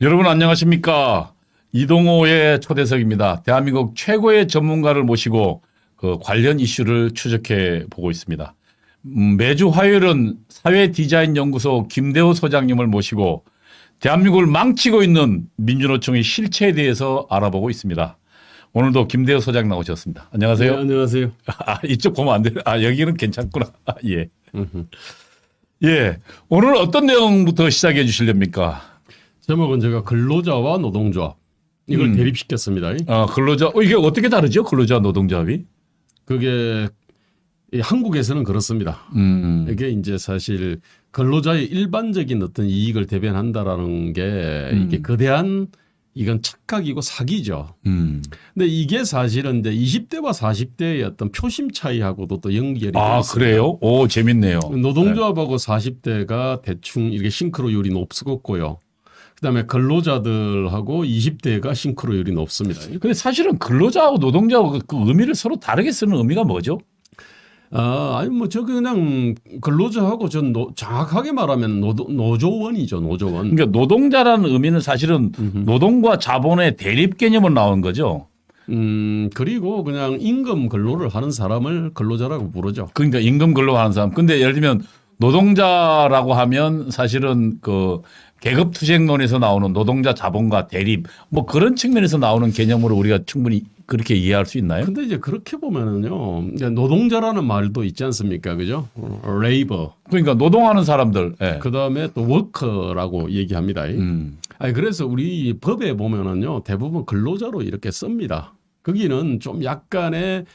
여러분 안녕하십니까? 이동호의 초대석입니다. 대한민국 최고의 전문가를 모시고 그 관련 이슈를 추적해 보고 있습니다. 매주 화요일은 사회디자인연구소 김대호 소장님을 모시고 대한민국을 망치고 있는 민주노총의 실체에 대해서 알아보고 있습니다. 오늘도 김대호 소장 나오셨습니다. 안녕하세요. 네, 안녕하세요. 이쪽 보면 안 돼요. 여기는 괜찮구나. 예. 예. 오늘 어떤 내용부터 시작해 주시렵니까? 제목은 제가 근로자와 노동조합 이걸 대립시켰습니다. 근로자, 이게 어떻게 다르죠? 근로자 노동조합이? 그게 이 한국에서는 그렇습니다. 이게 이제 사실 근로자의 일반적인 어떤 이익을 대변한다라는 게 이게 거대한 이건 착각이고 사기죠. 근데 이게 사실은 이제 20대와 40대의 어떤 표심 차이하고도 또 연결이 되어 있습니다. 그래요? 오, 재밌네요. 노동조합하고 40대가 대충 이렇게 싱크로율이 높고요. 그다음에 근로자들하고 20대가 싱크로율이 높습니다. 근데 사실은 근로자하고 노동자하고 그 의미를 서로 다르게 쓰는 의미가 뭐죠? 아니 뭐 저 그냥 근로자하고 전 정확하게 말하면 노조원이죠, 노조원. 그러니까 노동자라는 의미는 사실은 노동과 자본의 대립 개념으로 나온 거죠. 그리고 그냥 임금 근로를 하는 사람을 근로자라고 부르죠. 그러니까 임금 근로하는 사람. 근데 예를 들면 노동자라고 하면 사실은 그 계급 투쟁론에서 나오는 노동자 자본과 대립 뭐 그런 측면에서 나오는 개념으로 우리가 충분히 그렇게 이해할 수 있나요? 근데 이제 그렇게 보면은요, 노동자라는 말도 있지 않습니까, 그죠? 레이버. 그러니까 노동하는 사람들. 예. 그 다음에 또 워커라고 얘기합니다. 아니 그래서 우리 법에 보면은요, 대부분 근로자로 이렇게 씁니다. 거기는 좀 약간의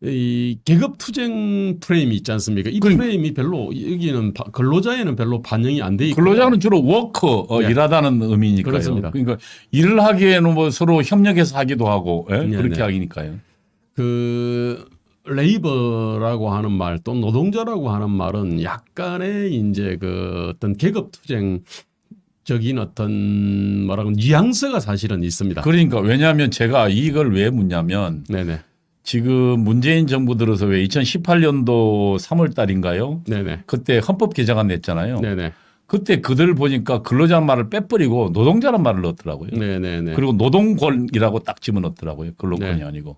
이 계급 투쟁 프레임이 있지 않습니까? 이 프레임이 별로 여기는 근로자에는 별로 반영이 안 돼 있고. 근로자는 주로 워커 일하다는 의미니까요. 그렇습니다. 그러니까 일을 하기에는 뭐 서로 협력해서 하기도 하고 그렇게 하기니까요. 그 레이버라고 하는 말 또 노동자라고 하는 말은 약간의 이제 그 어떤 계급 투쟁 적인 어떤 뭐라고 뉘앙스가 사실은 있습니다. 그러니까 왜냐하면 제가 이걸 왜 묻냐면 네네. 지금 문재인 정부 들어서 왜 2018년도 3월 달인가요? 네네. 그때 헌법 개정안 냈잖아요. 네네. 그때 그들 보니까 근로자는 말을 빼버리고 노동자란 말을 넣었더라고요. 네네네. 그리고 노동권이라고 딱 집어넣었더라고요. 근로권이 네. 아니고.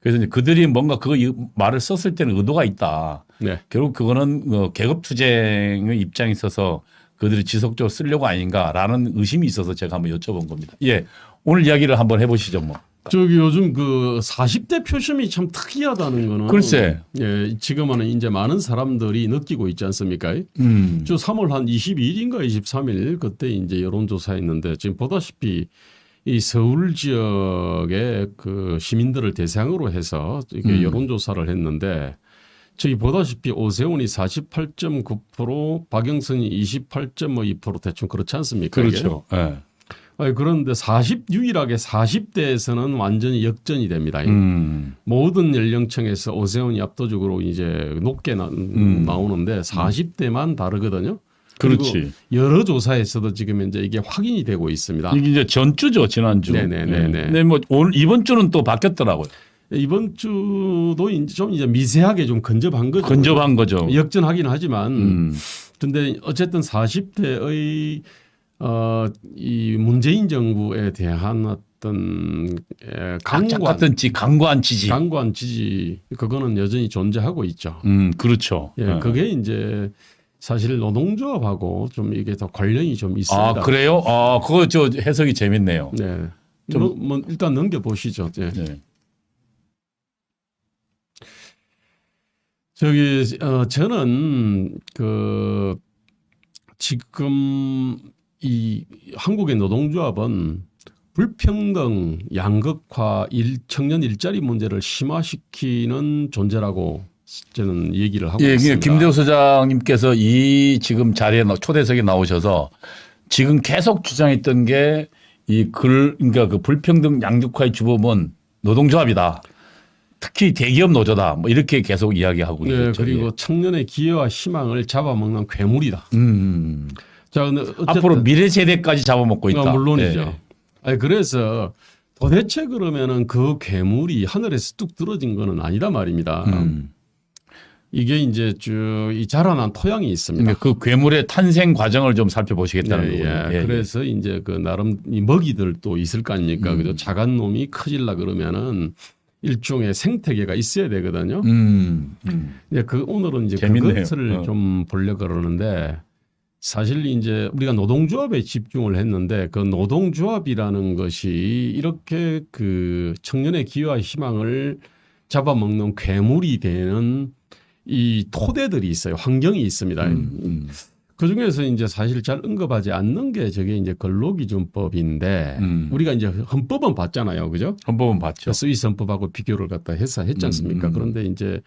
그래서 이제 그들이 뭔가 그 말을 썼을 때는 의도가 있다. 네. 결국 그거는 계급 투쟁의 입장에 있어서 그들이 지속적으로 쓰려고 아닌가라는 의심이 있어서 제가 한번 여쭤본 겁니다. 예, 오늘 이야기를 한번 해보시죠, 뭐. 저기 요즘 그 40대 표심이 참 특이하다는 거는 글쎄. 예, 지금은 이제 많은 사람들이 느끼고 있지 않습니까? 저 3월 한 22일인가 23일 그때 이제 여론조사했는데 지금 보다시피 이 서울 지역의 그 시민들을 대상으로 해서 이게 여론조사를 했는데 저희 보다시피 오세훈이 48.9%, 박영선이 28.2% 대충 그렇지 않습니까? 그렇죠. 예. 그런데 유일하게 40대에서는 완전히 역전이 됩니다. 모든 연령층에서 오세훈이 압도적으로 이제 높게 나오는데 40대만 다르거든요. 그렇지. 여러 조사에서도 지금 이제 이게 확인이 되고 있습니다. 이게 이제 전주죠, 지난주. 네네네. 네, 뭐 오늘 이번 주는 또 바뀌었더라고요. 이번 주도 이제 미세하게 좀 건접한 거죠. 건접한 거죠. 역전하긴 하지만, 근데 어쨌든 40대의 이 문재인 정부에 대한 어떤 강고한 지지 그거는 여전히 존재하고 있죠. 그렇죠. 예, 그게 이제 사실 노동조합하고 좀 이게 더 관련이 좀 있습니다. 그래요? 그거 저 해석이 재밌네요. 네. 뭐 일단 넘겨 보시죠. 네. 네. 저는 그 지금 이 한국의 노동조합은 불평등, 양극화, 청년 일자리 문제를 심화시키는 존재라고 저는 얘기를 하고 있습니다. 김대호 소장님께서 이 지금 자리에 초대석에 나오셔서 지금 계속 주장했던 게 그러니까 그 불평등 양극화의 주범은 노동조합이다. 특히 대기업 노조다. 뭐 이렇게 계속 이야기하고 있죠. 그리고 청년의 기회와 희망을 잡아먹는 괴물이다. 자, 근데 앞으로 미래 세대까지 잡아먹고 있다. 물론이죠. 그래서 도대체 그러면은 그 괴물이 하늘에서 뚝 떨어진 거는 아니다 말입니다. 이게 이제 쭉 이 자라난 토양이 있습니다. 그러니까 그 괴물의 탄생 과정을 좀 살펴보시겠다는 예, 거군요. 예. 그래서 이제 그 나름 이 먹이들도 있을 거 아닙니까? 그죠? 작은 놈이 커질라 그러면은 일종의 생태계가 있어야 되거든요. 예, 그 오늘은 이제 재밌네요. 그것을 좀 보려고 그러는데 사실 이제 우리가 노동조합에 집중을 했는데 그 노동조합이라는 것이 이렇게 그 청년의 기회와 희망을 잡아먹는 괴물이 되는 이 토대들이 있어요. 환경이 있습니다. 그 중에서 이제 사실 잘 언급하지 않는 게 저게 이제 근로기준법인데 우리가 이제 헌법은 봤잖아요. 그죠? 헌법은 봤죠. 스위스 헌법하고 비교를 갖다 해서 했지 않습니까? 그런데 이제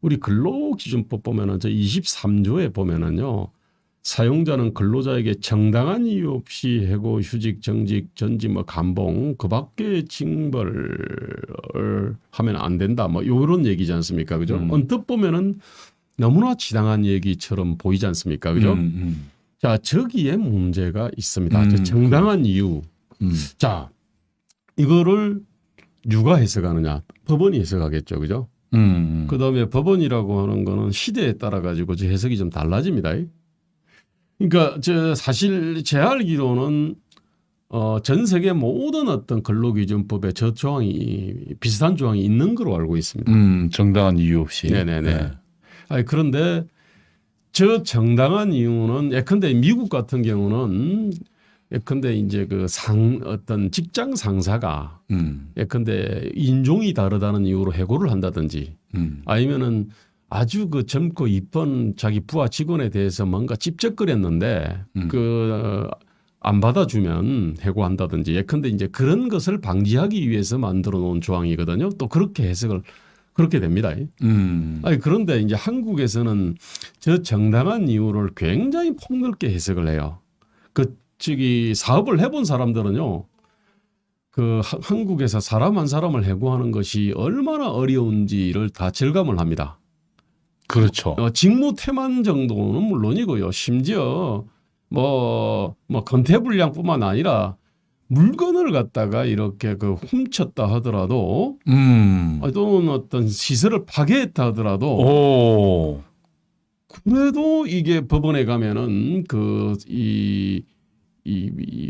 우리 근로기준법 보면은 저 23조에 보면은요. 사용자는 근로자에게 정당한 이유 없이 해고, 휴직, 정직, 전지, 뭐 감봉 그 밖에 징벌을 하면 안 된다. 뭐 이런 얘기지 않습니까? 그죠? 언뜻 보면은 너무나 지당한 얘기처럼 보이지 않습니까? 그죠? 자, 저기에 문제가 있습니다. 저 정당한 이유. 자, 이거를 누가 해석하느냐? 법원이 해석하겠죠. 그죠? 그 다음에 법원이라고 하는 거는 시대에 따라 가지고 저 해석이 좀 달라집니다. 그러니까 저 사실 제 알기로는 전 세계 모든 어떤 근로기준법에 저 조항이 비슷한 조항이 있는 걸로 알고 있습니다. 정당한 이유 없이. 네네네. 네. 아니, 그런데 저 정당한 이유는 예컨대 미국 같은 경우는 예컨대 이제 그 어떤 직장 상사가 예컨대 인종이 다르다는 이유로 해고를 한다든지 아니면은 아주 그 젊고 이쁜 자기 부하 직원에 대해서 뭔가 찝쩍거렸는데 안 받아주면 해고한다든지 예컨대 이제 그런 것을 방지하기 위해서 만들어 놓은 조항이거든요. 또 그렇게 해석을 그렇게 됩니다. 아니, 그런데 이제 한국에서는 저 정당한 이유를 굉장히 폭넓게 해석을 해요. 사업을 해본 사람들은요. 한국에서 사람 한 사람을 해고하는 것이 얼마나 어려운지를 다 절감을 합니다. 그렇죠. 직무 태만 정도는 물론이고요. 심지어 건태불량뿐만 아니라 물건을 갖다가 이렇게 훔쳤다 하더라도 또는 어떤 시설을 파괴했다 하더라도 그래도 이게 법원에 가면은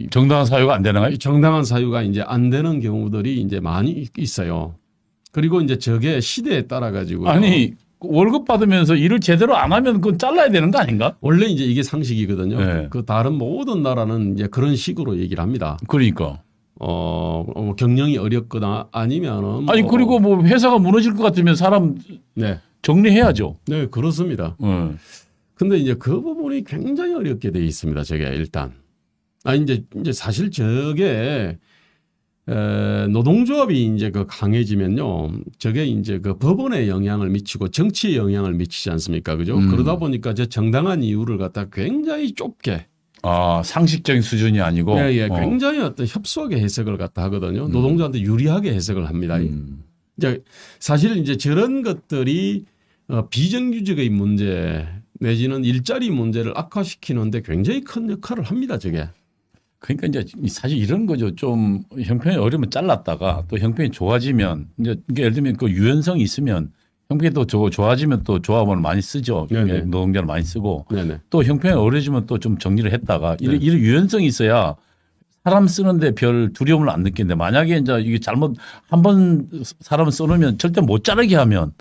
정당한 사유가 안 되나요? 정당한 사유가 이제 안 되는 경우들이 이제 많이 있어요. 그리고 이제 저게 시대에 따라 가지고 아니 월급 받으면서 일을 제대로 안 하면 그건 잘라야 되는 거 아닌가? 원래 이제 이게 상식이거든요. 네. 그 다른 모든 나라는 이제 그런 식으로 얘기를 합니다. 그러니까. 경영이 어렵거나 아니면은 아니 그리고 뭐 회사가 무너질 것 같으면 사람 네. 정리해야죠. 네, 그렇습니다. 근데 이제 그 부분이 굉장히 어렵게 돼 있습니다. 저게 일단. 이제 사실 저게 노동조합이 이제 강해지면요. 저게 이제 법원에 영향을 미치고 정치에 영향을 미치지 않습니까? 그죠? 그러다 보니까 저 정당한 이유를 갖다 굉장히 좁게. 상식적인 수준이 아니고. 예, 굉장히 어떤 협소하게 해석을 갖다 하거든요. 노동자한테 유리하게 해석을 합니다. 이제 사실 이제 저런 것들이 비정규직의 문제 내지는 일자리 문제를 악화시키는데 굉장히 큰 역할을 합니다. 저게. 그러니까 이제 사실 이런 거죠. 좀 형편이 어려우면 잘랐다가 또 형편이 좋아지면 이제 예를 들면 그 유연성이 있으면 형편이 또 좋아지면 또 조합원을 많이 쓰죠. 네네. 노동자를 많이 쓰고 네네. 또 형편이 어려지면 또 좀 정리를 했다가 이런 유연성이 있어야 사람 쓰는데 별 두려움을 안 느끼는데 만약에 이제 이게 잘못 한번 사람을 써놓으면 절대 못 자르게 하면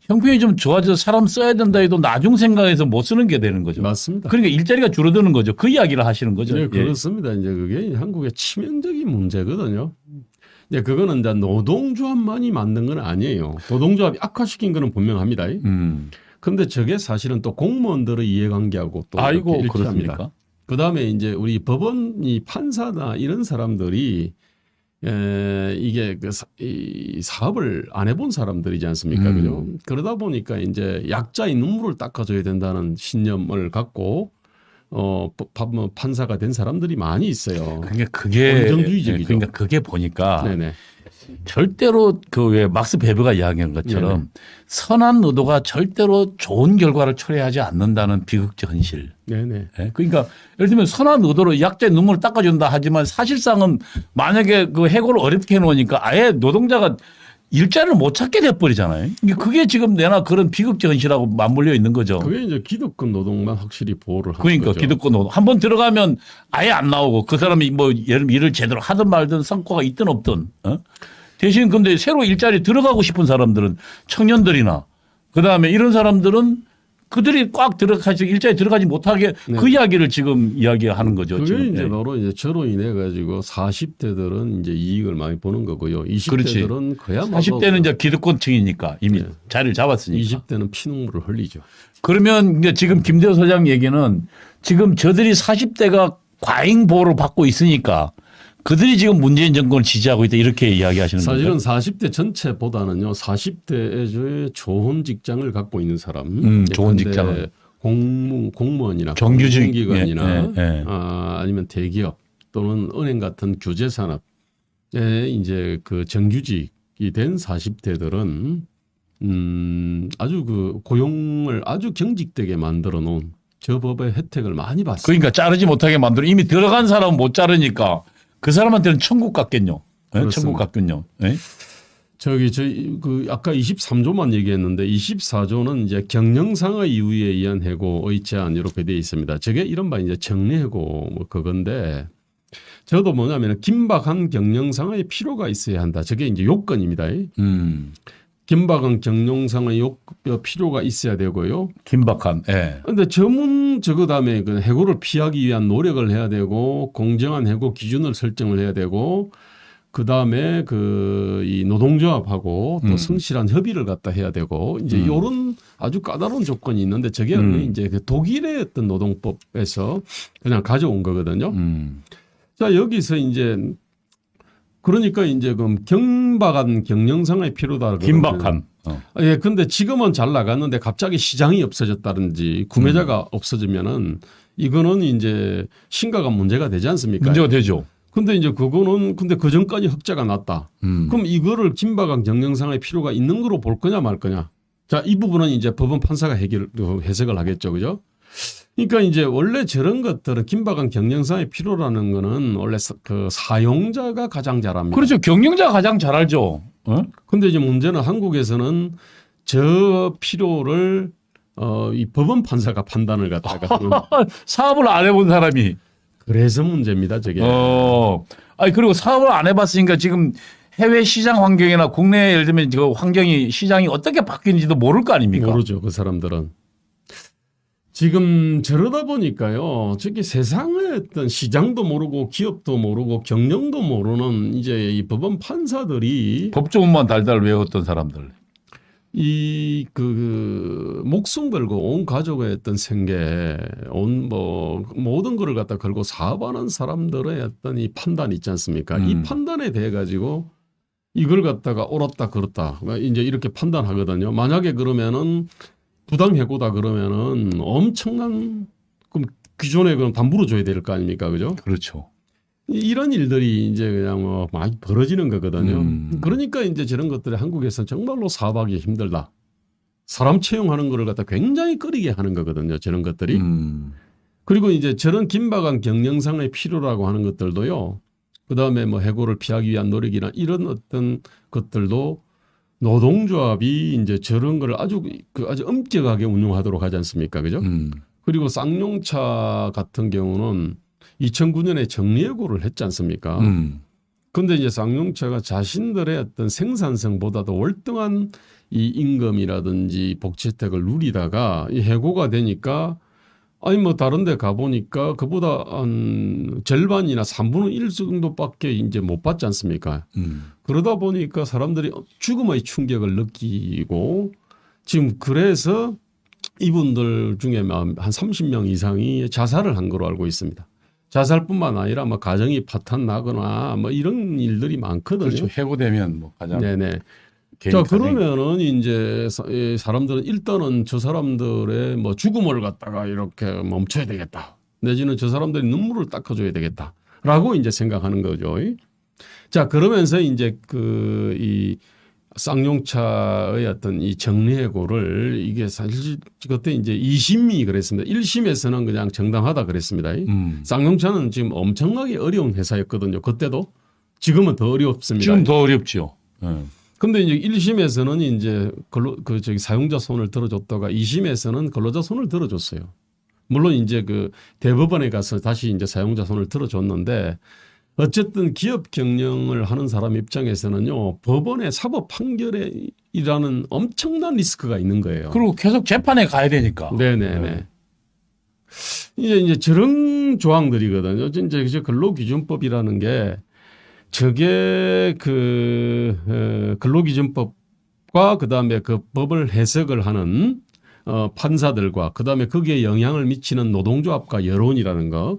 형편이 좀 좋아져서 사람 써야 된다 해도 나중 생각해서 못 쓰는 게 되는 거죠. 맞습니다. 그러니까 일자리가 줄어드는 거죠. 그 이야기를 하시는 거죠. 네, 예. 그렇습니다. 이제 그게 한국의 치명적인 문제거든요. 이제 그거는 이제 노동조합만이 만든 건 아니에요. 노동조합이 악화시킨 거는 분명합니다. 그런데 저게 사실은 또 공무원들의 이해관계하고 또 아이고 일치합니다. 그렇습니까? 그 다음에 이제 우리 법원이 판사나 이런 사람들이 이게 이 사업을 안 해본 사람들이지 않습니까? 그죠? 그러다 보니까 이제 약자의 눈물을 닦아줘야 된다는 신념을 갖고 판사가 된 사람들이 많이 있어요. 그러니까 그게 원정주의적이죠. 그러니까 그게 보니까 네네. 절대로 그 왜 막스 베버가 이야기한 것처럼 네네. 선한 의도가 절대로 좋은 결과를 초래하지 않는다는 비극적 현실. 네네. 예? 그러니까 예를 들면 선한 의도로 약자의 눈물을 닦아준다 하지만 사실상은 만약에 그 해고를 어렵게 해놓으니까 아예 노동자가 일자리를 못 찾게 돼버리잖아요. 그게 지금 내나 그런 비극적 현실하고 맞물려 있는 거죠. 그게 이제 기득권 노동만 확실히 보호를 하는 그러니까 거죠. 기득권 노동 한번 들어가면 아예 안 나오고 그 사람이 뭐 일을 제대로 하든 말든 성과가 있든 없든 대신 근데 새로 일자리 들어가고 싶은 사람들은 청년들이나 그다음에 이런 사람들은 그들이 꽉 들어가서 일자리 들어가지 못하게 그 이야기를 지금 이야기하는 거죠. 그게 지금. 이제 네. 바로 이제 저로 인해 가지고 40대들은 이제 이익을 많이 보는 거고요. 20대들은 그야말로 40대는 이제 기득권층이니까 이미 자리를 잡았으니까. 20대는 피눈물을 흘리죠. 그러면 이제 지금 김대호 소장 얘기는 지금 저들이 40대가 과잉 보호를 받고 있으니까 그들이 지금 문재인 정권을 지지하고 있다 이렇게 이야기하시는 사실은 거죠. 40대 전체보다는요. 40대의 좋은 직장을 갖고 있는 사람, 좋은 직장을. 공무원이나 정규직 공기관이나 예. 아니면 대기업 또는 은행 같은 규제 산업에 이제 그 정규직이 된 40대들은 아주 그 고용을 아주 경직되게 만들어 놓은 저 법의 혜택을 많이 봤어요. 그러니까 자르지 못하게 만들어 이미 들어간 사람은 못 자르니까 그 사람한테는 천국 같겠요. 네? 천국 같군요. 네? 저희 그 아까 23조만 얘기했는데 24조는 이제 경영상의 이유에 의한 해고의 제한 이렇게 되어 있습니다. 저게 이른바 이제 정리해고 뭐 그건데 저도 뭐냐면 긴박한 경영상의 필요가 있어야 한다. 저게 이제 요건입니다. 긴박한 경영상의 필요가 있어야 되고요. 긴박한. 예. 그런데 저거 다음에 그 해고를 피하기 위한 노력을 해야 되고 공정한 해고 기준을 설정을 해야 되고 그 다음에 이 노동조합하고 또 성실한 협의를 갖다 해야 되고 이제 이런 아주 까다로운 조건이 있는데 저게 이제 그 독일의 어떤 노동법에서 그냥 가져온 거거든요. 자 여기서 이제 그러니까 이제 그럼 긴박한 경영상의 필요다. 긴박한. 예, 근데 지금은 잘 나갔는데 갑자기 시장이 없어졌다든지 구매자가 없어지면은 이거는 이제 심각한 문제가 되지 않습니까? 문제가 되죠. 근데 이제 그거는 근데 그 전까지 흑자가 났다. 그럼 이거를 긴박한 경영상의 필요가 있는 거로 볼 거냐 말 거냐. 자, 이 부분은 이제 법원 판사가 해석을 하겠죠. 그죠? 그러니까 이제 원래 저런 것들은 긴박한 경영상의 필요라는 거는 원래 그 사용자가 가장 잘 압니다. 그렇죠. 경영자가 가장 잘 알죠. 근데 이제 문제는 한국에서는 저 필요를 이 법원 판사가 판단을 갖다가 하는 사업을 안 해본 사람이. 그래서 문제입니다, 저게. 아니 그리고 사업을 안 해봤으니까 지금 해외 시장 환경이나 국내 예를 들면 그 환경이 시장이 어떻게 바뀌는지도 모를 거 아닙니까? 모르죠, 그 사람들은. 지금 저러다 보니까요, 저기 세상의 어떤 시장도 모르고 기업도 모르고 경영도 모르는 이제 이 법원 판사들이 법조문만 달달 외웠던 사람들. 그 목숨 걸고 온 가족의 어떤 생계, 모든 거를 갖다 걸고 사업하는 사람들의 어떤 이 판단이 있지 않습니까? 이 판단에 대해 가지고 이걸 갖다가 옳았다 그렇다 이제 이렇게 판단하거든요. 만약에 그러면은 부당해고다 그러면은 엄청난 그럼 기존에 그럼 담보로 줘야 될 거 아닙니까, 그죠? 그렇죠. 이런 일들이 이제 그냥 뭐 많이 벌어지는 거거든요. 그러니까 이제 저런 것들이 한국에서는 정말로 사업하기 힘들다. 사람 채용하는 거를 갖다 굉장히 꺼리게 하는 거거든요. 저런 것들이. 그리고 이제 저런 긴박한 경영상의 필요라고 하는 것들도요. 그다음에 뭐 해고를 피하기 위한 노력이나 이런 어떤 것들도 노동조합이 이제 저런 걸 아주 엄격하게 운영하도록 하지 않습니까? 그죠? 그리고 쌍용차 같은 경우는 2009년에 정리해고를 했지 않습니까? 그런데 이제 쌍용차가 자신들의 어떤 생산성보다도 월등한 이 임금이라든지 복지 혜택을 누리다가 이 해고가 되니까 아니 뭐 다른 데 가보니까 그보다 한 절반이나 3분의 1 정도밖에 이제 못 받지 않습니까? 그러다 보니까 사람들이 죽음의 충격을 느끼고 지금 그래서 이분들 중에 한 30명 이상이 자살을 한 걸로 알고 있습니다. 자살뿐만 아니라 뭐 가정이 파탄 나거나 뭐 이런 일들이 많거든요. 그렇죠. 해고되면 뭐 가장. 네네. 자, 그러면은 이제 사람들은 일단은 저 사람들의 뭐 죽음을 갖다가 이렇게 멈춰야 되겠다. 내지는 저 사람들이 눈물을 닦아줘야 되겠다라고 이제 생각하는 거죠. 자, 그러면서 이제 이 쌍용차의 어떤 이 정리해고를 이게 사실 그때 이제 2심이 그랬습니다. 1심에서는 그냥 정당하다 그랬습니다. 쌍용차는 지금 엄청나게 어려운 회사였거든요. 그때도 지금은 더 어렵습니다. 지금 더 어렵죠. 근데 이제 1심에서는 이제 사용자 손을 들어줬다가 2심에서는 근로자 손을 들어줬어요. 물론 이제 그 대법원에 가서 다시 이제 사용자 손을 들어줬는데 어쨌든 기업 경영을 하는 사람 입장에서는요, 법원의 사법 판결이라는 엄청난 리스크가 있는 거예요. 그리고 계속 재판에 가야 되니까. 네네네. 이제 저런 조항들이거든요. 이제 근로기준법이라는 게 저게 근로기준법과 그다음에 그 법을 해석을 하는 판사들과 그다음에 거기에 영향을 미치는 노동조합과 여론이라는 거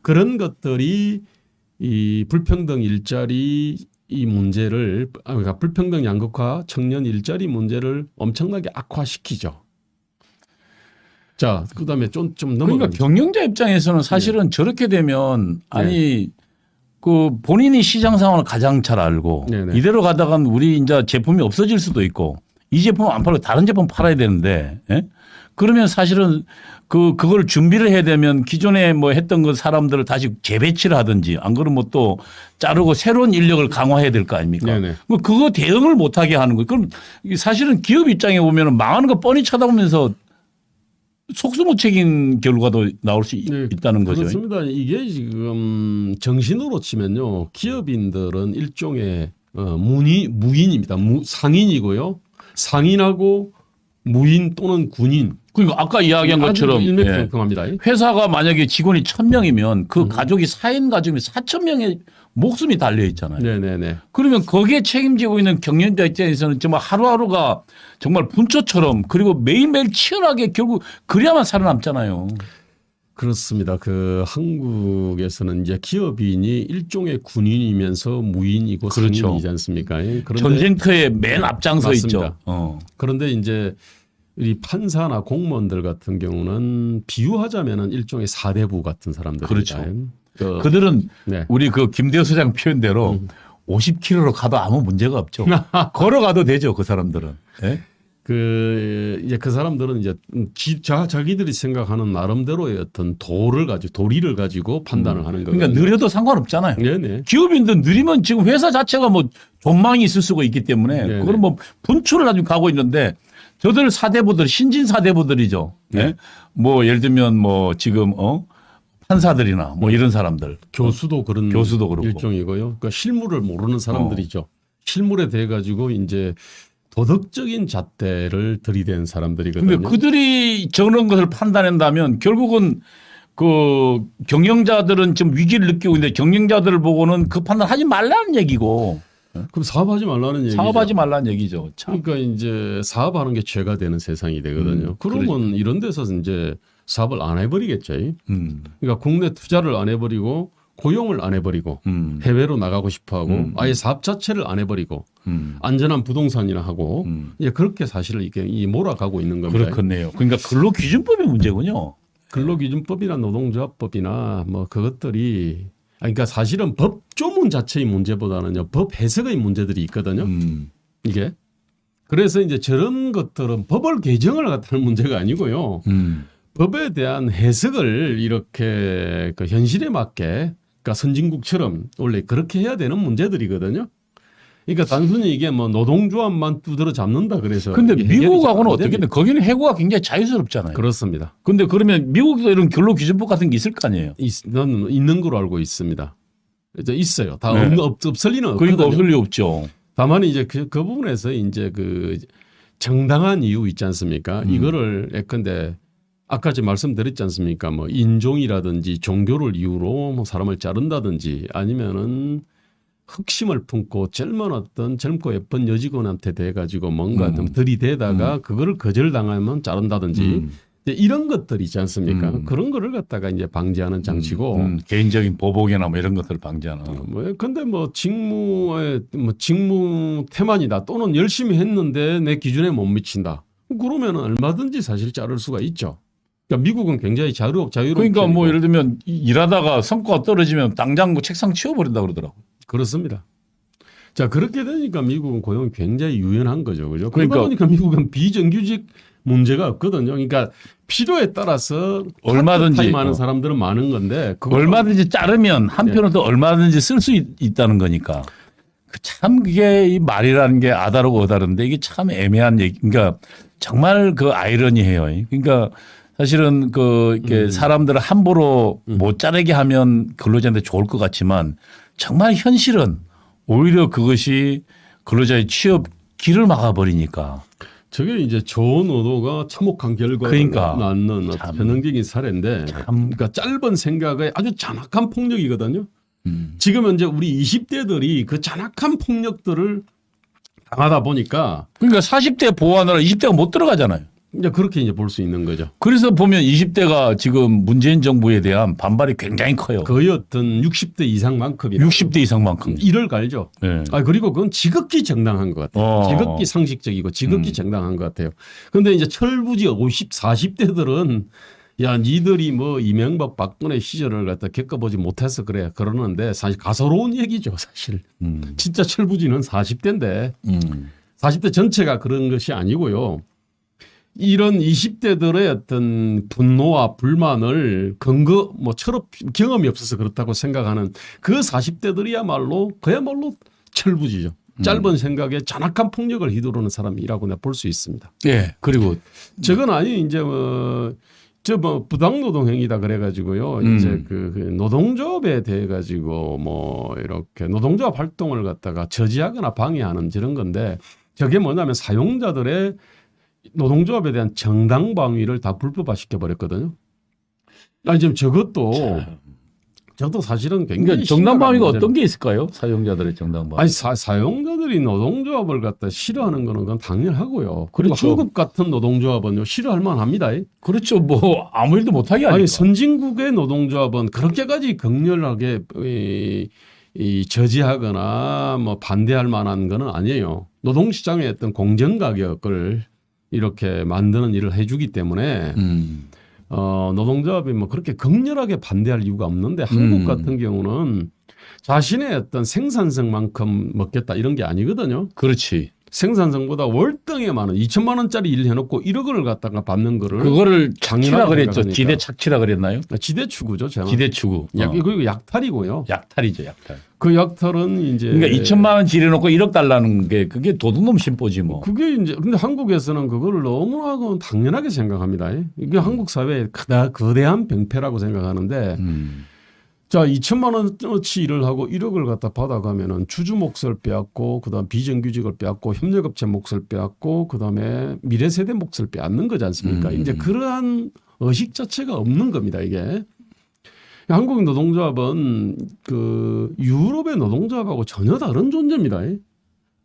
그런 것들이 이 불평등 일자리 이 문제를 그러니까 불평등 양극화 청년 일자리 문제를 엄청나게 악화시키죠. 자, 그다음에 좀 넘어가. 그러니까 경영자 입장에서는 사실은 저렇게 되면 아니 그 본인이 시장 상황을 가장 잘 알고 네네. 이대로 가다가는 우리 이제 제품이 없어질 수도 있고 이 제품 안 팔고 다른 제품 팔아야 되는데 예? 그러면 사실은 그걸 준비를 해야 되면 기존에 뭐 했던 그 사람들을 다시 재배치를 하든지 안 그러면 뭐 또 자르고 새로운 인력을 강화해야 될 거 아닙니까? 네네. 뭐 그거 대응을 못하게 하는 거예요. 그럼 사실은 기업 입장에 보면 망하는 거 뻔히 쳐다보면서 속수무책인 결과도 나올 수 있다는 거죠. 그렇습니다. 이게 지금 정신으로 치면요, 기업인들은 일종의 무인입니다. 상인이고요. 상인하고 무인 또는 군인. 그러니까 아까 이야기한 것처럼 일맥상통합니다. 회사가 만약에 직원이 1,000명이면 그 가족이 4인 가족이면 4,000명의 목숨이 달려 있잖아요. 네네네. 그러면 거기에 책임지고 있는 경영자 입장에서는 정말 하루하루가 정말 분초처럼 그리고 매일매일 치열하게 결국 그래야만 살아남잖아요. 그렇습니다. 한국에서는 이제 기업인이 일종의 군인이면서 무인이고 그렇죠. 상인이지 않습니까? 그런데 전쟁터에 맨 앞장서 맞습니다. 있죠. 그런데 이제 이 판사나 공무원들 같은 경우는 비유하자면은 일종의 사대부 같은 사람들입니다. 그렇죠. 그들은 네. 우리 그 김대호 소장 표현대로 50km로 가도 아무 문제가 없죠. 걸어가도 되죠. 그 사람들은. 네? 이제 그 사람들은 이제 자기들이 생각하는 나름대로의 어떤 도리를 가지고 판단을 하는 거예요. 그러니까 느려도 상관없잖아요. 네네. 기업인들 느리면 지금 회사 자체가 뭐 전망이 있을 수가 있기 때문에 네네. 그건 뭐 분출을 가지고 가고 있는데 저들 사대부들 신진 사대부들이죠. 네? 뭐 예를 들면 뭐 지금 판사들이나 뭐 이런 사람들 교수도 그렇고 일종이고요. 그러니까 실무를 모르는 사람들이죠. 실물에 대해 가지고 이제 도덕적인 잣대를 들이댄 사람들이거든요. 근데 그들이 저런 것을 판단한다면 결국은 그 경영자들은 지금 위기를 느끼고 있는데 경영자들을 보고는 그 판단 하지 말라는 얘기고. 그럼 사업하지 말라는 얘기죠. 사업하지 말라는 얘기죠. 참. 그러니까 이제 사업하는 게 죄가 되는 세상이 되거든요. 그러면 이런 데서 이제 사업을 안 해버리겠죠. 그러니까 국내 투자를 안 해버리고 고용을 안 해버리고 해외로 나가고 싶어하고 아예 사업 자체를 안 해버리고 안전한 부동산이나 하고 이제 그렇게 사실을 이게 몰아가고 있는 겁니다. 그렇겠네요. 그러니까 근로기준법의 문제군요. 근로기준법이나 노동조합법이나 뭐 그것들이 그러니까 사실은 법조문 자체의 문제보다는요 법 해석의 문제들이 있거든요. 이게 그래서 이제 저런 것들은 법을 개정을 갖다는 문제가 아니고요. 법에 대한 해석을 이렇게 그 현실에 맞게 그러니까 선진국처럼 원래 그렇게 해야 되는 문제들이거든요. 그러니까 단순히 이게 뭐 노동조합만 두드러 잡는다 그래서. 근데 이게 해결이 미국하고는 안 어떻게 됩니다. 돼? 거기는 해고가 굉장히 자유스럽잖아요. 그렇습니다. 근데 그러면 미국도 이런 근로기준법 같은 게 있을 거 아니에요? 는 있는 걸로 알고 있습니다. 이제 있어요. 다 네. 없을 리는 없거든요. 그러니까 없을 리 없죠. 다만 이제 그 부분에서 이제 그 정당한 이유 있지 않습니까? 이거를 예컨대 아까 제가 말씀드렸지 않습니까? 뭐 인종이라든지 종교를 이유로 뭐 사람을 자른다든지 아니면은 흑심을 품고 젊고 예쁜 여직원한테 대 가지고 뭔가 좀 들이대다가 그거를 거절당하면 자른다든지 이런 것들 있지 않습니까? 그런 거를 갖다가 이제 방지하는 장치고 개인적인 보복이나 뭐 이런 것들을 방지하는. 근데 뭐 직무 태만이다 또는 열심히 했는데 내 기준에 못 미친다. 그러면 얼마든지 사실 자를 수가 있죠. 그러니까 미국은 굉장히 자유로운 그러니까 뭐 예를 들면 일하다가 성과가 떨어지면 당장 뭐 책상 치워버린다 그러더라고. 그렇습니다. 자 그렇게 되니까 미국은 고용이 굉장히 유연한 거죠, 그죠? 그러니까 그러다 보니까 미국은 비정규직 문제가 없거든요. 그러니까 필요에 따라서 얼마든지 많은 사람들은 많은 건데 얼마든지 자르면 한편으로 또 얼마든지 쓸 수 있다는 거니까. 참 그게 이 말이라는 게 아다르고 어다른데 이게 참 애매한 얘기. 그러니까 정말 그 아이러니해요. 그러니까 사실은 그 이렇게 사람들을 함부로 못 자르게 하면 근로자한테 좋을 것 같지만 정말 현실은 오히려 그것이 근로자의 취업 길을 막아버리니까. 저게 이제 좋은 의도가 참혹한 결과를 그러니까. 낳는 참. 전형적인 사례인데, 그러니까 짧은 생각에 아주 잔악한 폭력이거든요. 지금 현재 우리 20대들이 그 잔악한 폭력들을 당하다 보니까 그러니까 40대 보호하느라 20대가 못 들어가잖아요. 이제 그렇게 이제 볼 수 있는 거죠. 그래서 보면 20대가 지금 문재인 정부에 대한 반발이 굉장히 커요. 거의 어떤 60대 이상만큼이나 60대 이상만큼. 이를 갈죠. 네. 그리고 그건 지극히 정당한 것 같아요. 지극히 상식적이고 지극히 정당한 것 같아요. 그런데 이제 철부지 50, 40대들은 야, 니들이 뭐 이명박 박근혜 시절을 갖다 겪어보지 못해서 그래. 그러는데 사실 가소로운 얘기죠, 사실. 진짜 철부지는 40대인데 40대 전체가 그런 것이 아니고요. 이런 20대들의 어떤 분노와 불만을 근거 뭐 경험이 없어서 그렇다고 생각하는 그 40대들이야말로 그야말로 철부지죠. 짧은 생각에 잔악한 폭력을 휘두르는 사람이라고 내가 볼 수 있습니다. 예. 그리고 저건 아니 이제 뭐 부당노동 행위다 그래가지고요. 이제 그 노동조합에 대해 가지고 뭐 이렇게 노동조합 활동을 갖다가 저지하거나 방해하는 저런 건데 저게 뭐냐면 사용자들의 노동조합에 대한 정당 방위를 다 불법화 시켜버렸거든요. 지금 저도 사실은 굉장히 그러니까 정당 방위가 심각한 어떤 게 있을까요? 사용자들의 정당 방위. 아니 사용자들이 노동조합을 갖다 싫어하는 거는 그건 당연하고요. 그리고 그렇죠. 한국 같은 노동조합은 싫어할 만합니다. 그렇죠. 뭐 아무 일도 못하게 하니까. 아니 선진국의 노동조합은 그렇게까지 격렬하게 이 저지하거나 뭐 반대할 만한 거는 아니에요. 노동시장의 어떤 공정 가격을 이렇게 만드는 일을 해주기 때문에 노동조합이 뭐 그렇게 극렬하게 반대할 이유가 없는데 한국 같은 경우는 자신의 어떤 생산성만큼 먹겠다 이런 게 아니거든요. 그렇지. 생산성보다 월등히 많은 2천만 원짜리 일 해놓고 1억을 갖다가 받는 거를 그거를 착취라 당연하게 그랬죠. 생각하니까. 지대 착취라 그랬나요? 지대추구죠. 제가. 지대추구. 그리고 약탈이고요. 약탈이죠. 약탈. 그 약탈은 이제 그러니까 2천만 원 지르놓고 1억 달라는 게 그게 도둑놈 심보지 뭐. 그게 이제 근데 한국에서는 그거를 너무나 당연하게 생각합니다. 이게 한국 사회의 거대한 병폐라고 생각하는데 자 2천만 원어치 일을 하고 1억을 갖다 받아가면은 주주 몫을 빼앗고 그다음 비정규직을 빼앗고 협력업체 몫을 빼앗고 그다음에 미래 세대 몫을 빼앗는 거지 않습니까? 이제 그러한 의식 자체가 없는 겁니다. 이게 한국 노동조합은 그 유럽의 노동조합하고 전혀 다른 존재입니다.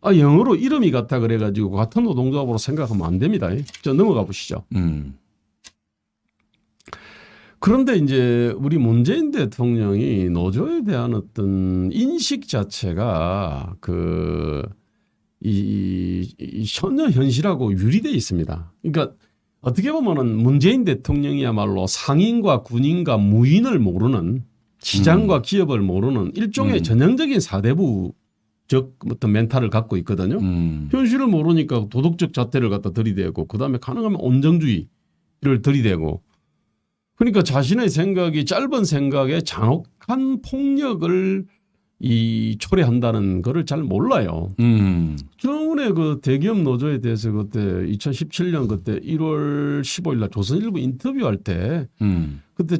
영어로 이름이 같다 그래가지고 같은 노동조합으로 생각하면 안 됩니다. 저 넘어가 보시죠. 그런데 이제 우리 문재인 대통령이 노조에 대한 어떤 인식 자체가 전혀 현실하고 유리돼 있습니다. 그러니까 어떻게 보면은 문재인 대통령이야말로 상인과 군인과 무인을 모르는 시장과 기업을 모르는 일종의 전형적인 사대부적 어떤 멘탈을 갖고 있거든요. 현실을 모르니까 도덕적 잣대를 갖다 들이대고 그다음에 가능하면 온정주의를 들이대고 그러니까 자신의 생각이 짧은 생각에 잔혹한 폭력을 초래한다는 거를 잘 몰라요. 저번에 그 대기업 노조에 대해서 그때 2017년 그때 1월 15일 날 조선일보 인터뷰할 때 그때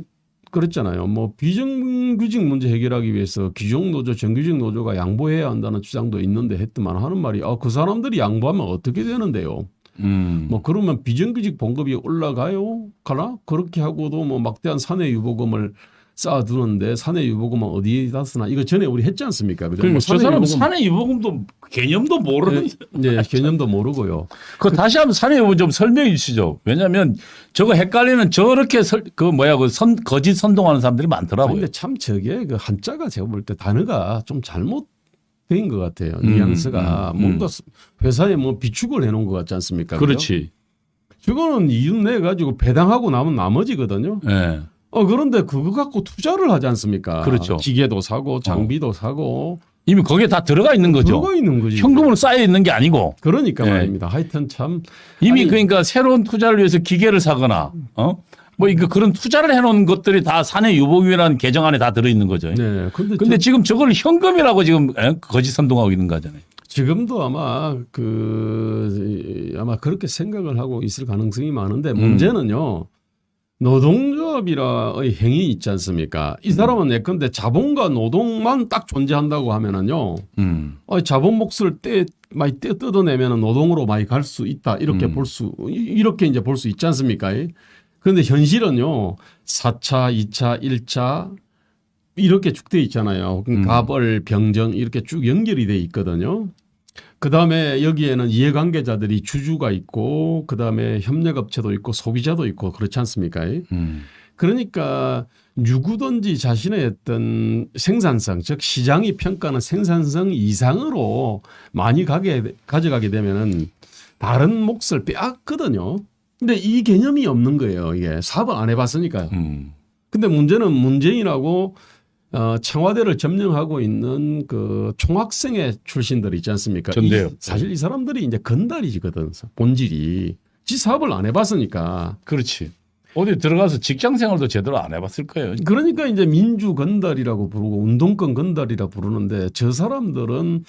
그랬잖아요. 뭐 비정규직 문제 해결하기 위해서 귀족 노조, 정규직 노조가 양보해야 한다는 주장도 있는데 했더만 하는 말이 그 사람들이 양보하면 어떻게 되는데요. 뭐 그러면 비정규직 봉급이 올라가요? 가나? 그렇게 하고도 뭐 막대한 사내 유보금을 쌓아두는데 사내 유보금은 어디다 쓰나? 이거 전에 우리 했지 않습니까? 그죠? 그러니까 저 사람 사내 유보금도 개념도 모르는. 네, 개념도 모르고요. 그 다시 한번 사내 유보금 좀 설명해 주시죠. 왜냐하면 저거 헷갈리는 저렇게 거짓 선동하는 사람들이 많더라고요. 근데 참 저게 그 한자가 제가 볼 때 단어가 좀 잘못 된 것 같아요. 뉘앙스가 뭔가 회사에 뭐 비축을 해놓은 것 같지 않습니까? 그렇지. 저거는 이윤 내 가지고 배당하고 남은 나머지거든요. 네. 그런데 그거 갖고 투자를 하지 않습니까? 그렇죠. 기계도 사고 장비도 사고 이미 거기에 다 들어가 있는 거죠. 들어가 있는 거지. 현금으로 쌓여 있는 게 아니고. 그러니까 네. 말입니다. 하여튼 참 이미 그러니까 새로운 투자를 위해서 기계를 사거나 뭐 이거 그런 투자를 해놓은 것들이 다 사내 유보금이라는 개정 안에 다 들어있는 거죠. 네. 근데 지금 저걸 현금이라고 지금 거짓 선동하고 있는 거잖아요. 지금도 아마 아마 그렇게 생각을 하고 있을 가능성이 많은데 문제는요. 노동조합이라의 행위 있지 않습니까? 이 사람은 예컨대 자본과 노동만 딱 존재한다고 하면은요. 자본 몫을 많이 뜯어내면은 노동으로 많이 갈 수 있다. 이렇게 이렇게 이제 볼 수 있지 않습니까? 그런데 현실은요. 4차, 2차, 1차 이렇게 쭉 돼 있잖아요. 갑을, 병정 이렇게 쭉 연결이 돼 있거든요. 그다음에 여기에는 이해관계자들이 주주가 있고 그다음에 협력업체도 있고 소비자도 있고 그렇지 않습니까? 그러니까 누구든지 자신의 어떤 생산성 즉 시장이 평가하는 생산성 이상으로 많이 가져가게 되면은 다른 몫을 빼앗거든요. 근데 이 개념이 없는 거예요. 이게 사업을 안 해봤으니까요. 근데 문제는 문재인하고 청와대를 점령하고 있는 그 총학생회 출신들 있지 않습니까? 전대요. 사실 이 사람들이 이제 건달이거든. 본질이. 지 사업을 안 해봤으니까. 그렇지. 어디 들어가서 직장 생활도 제대로 안 해봤을 거예요. 그러니까 이제 민주 건달이라고 부르고 운동권 건달이라 부르는데 저 사람들은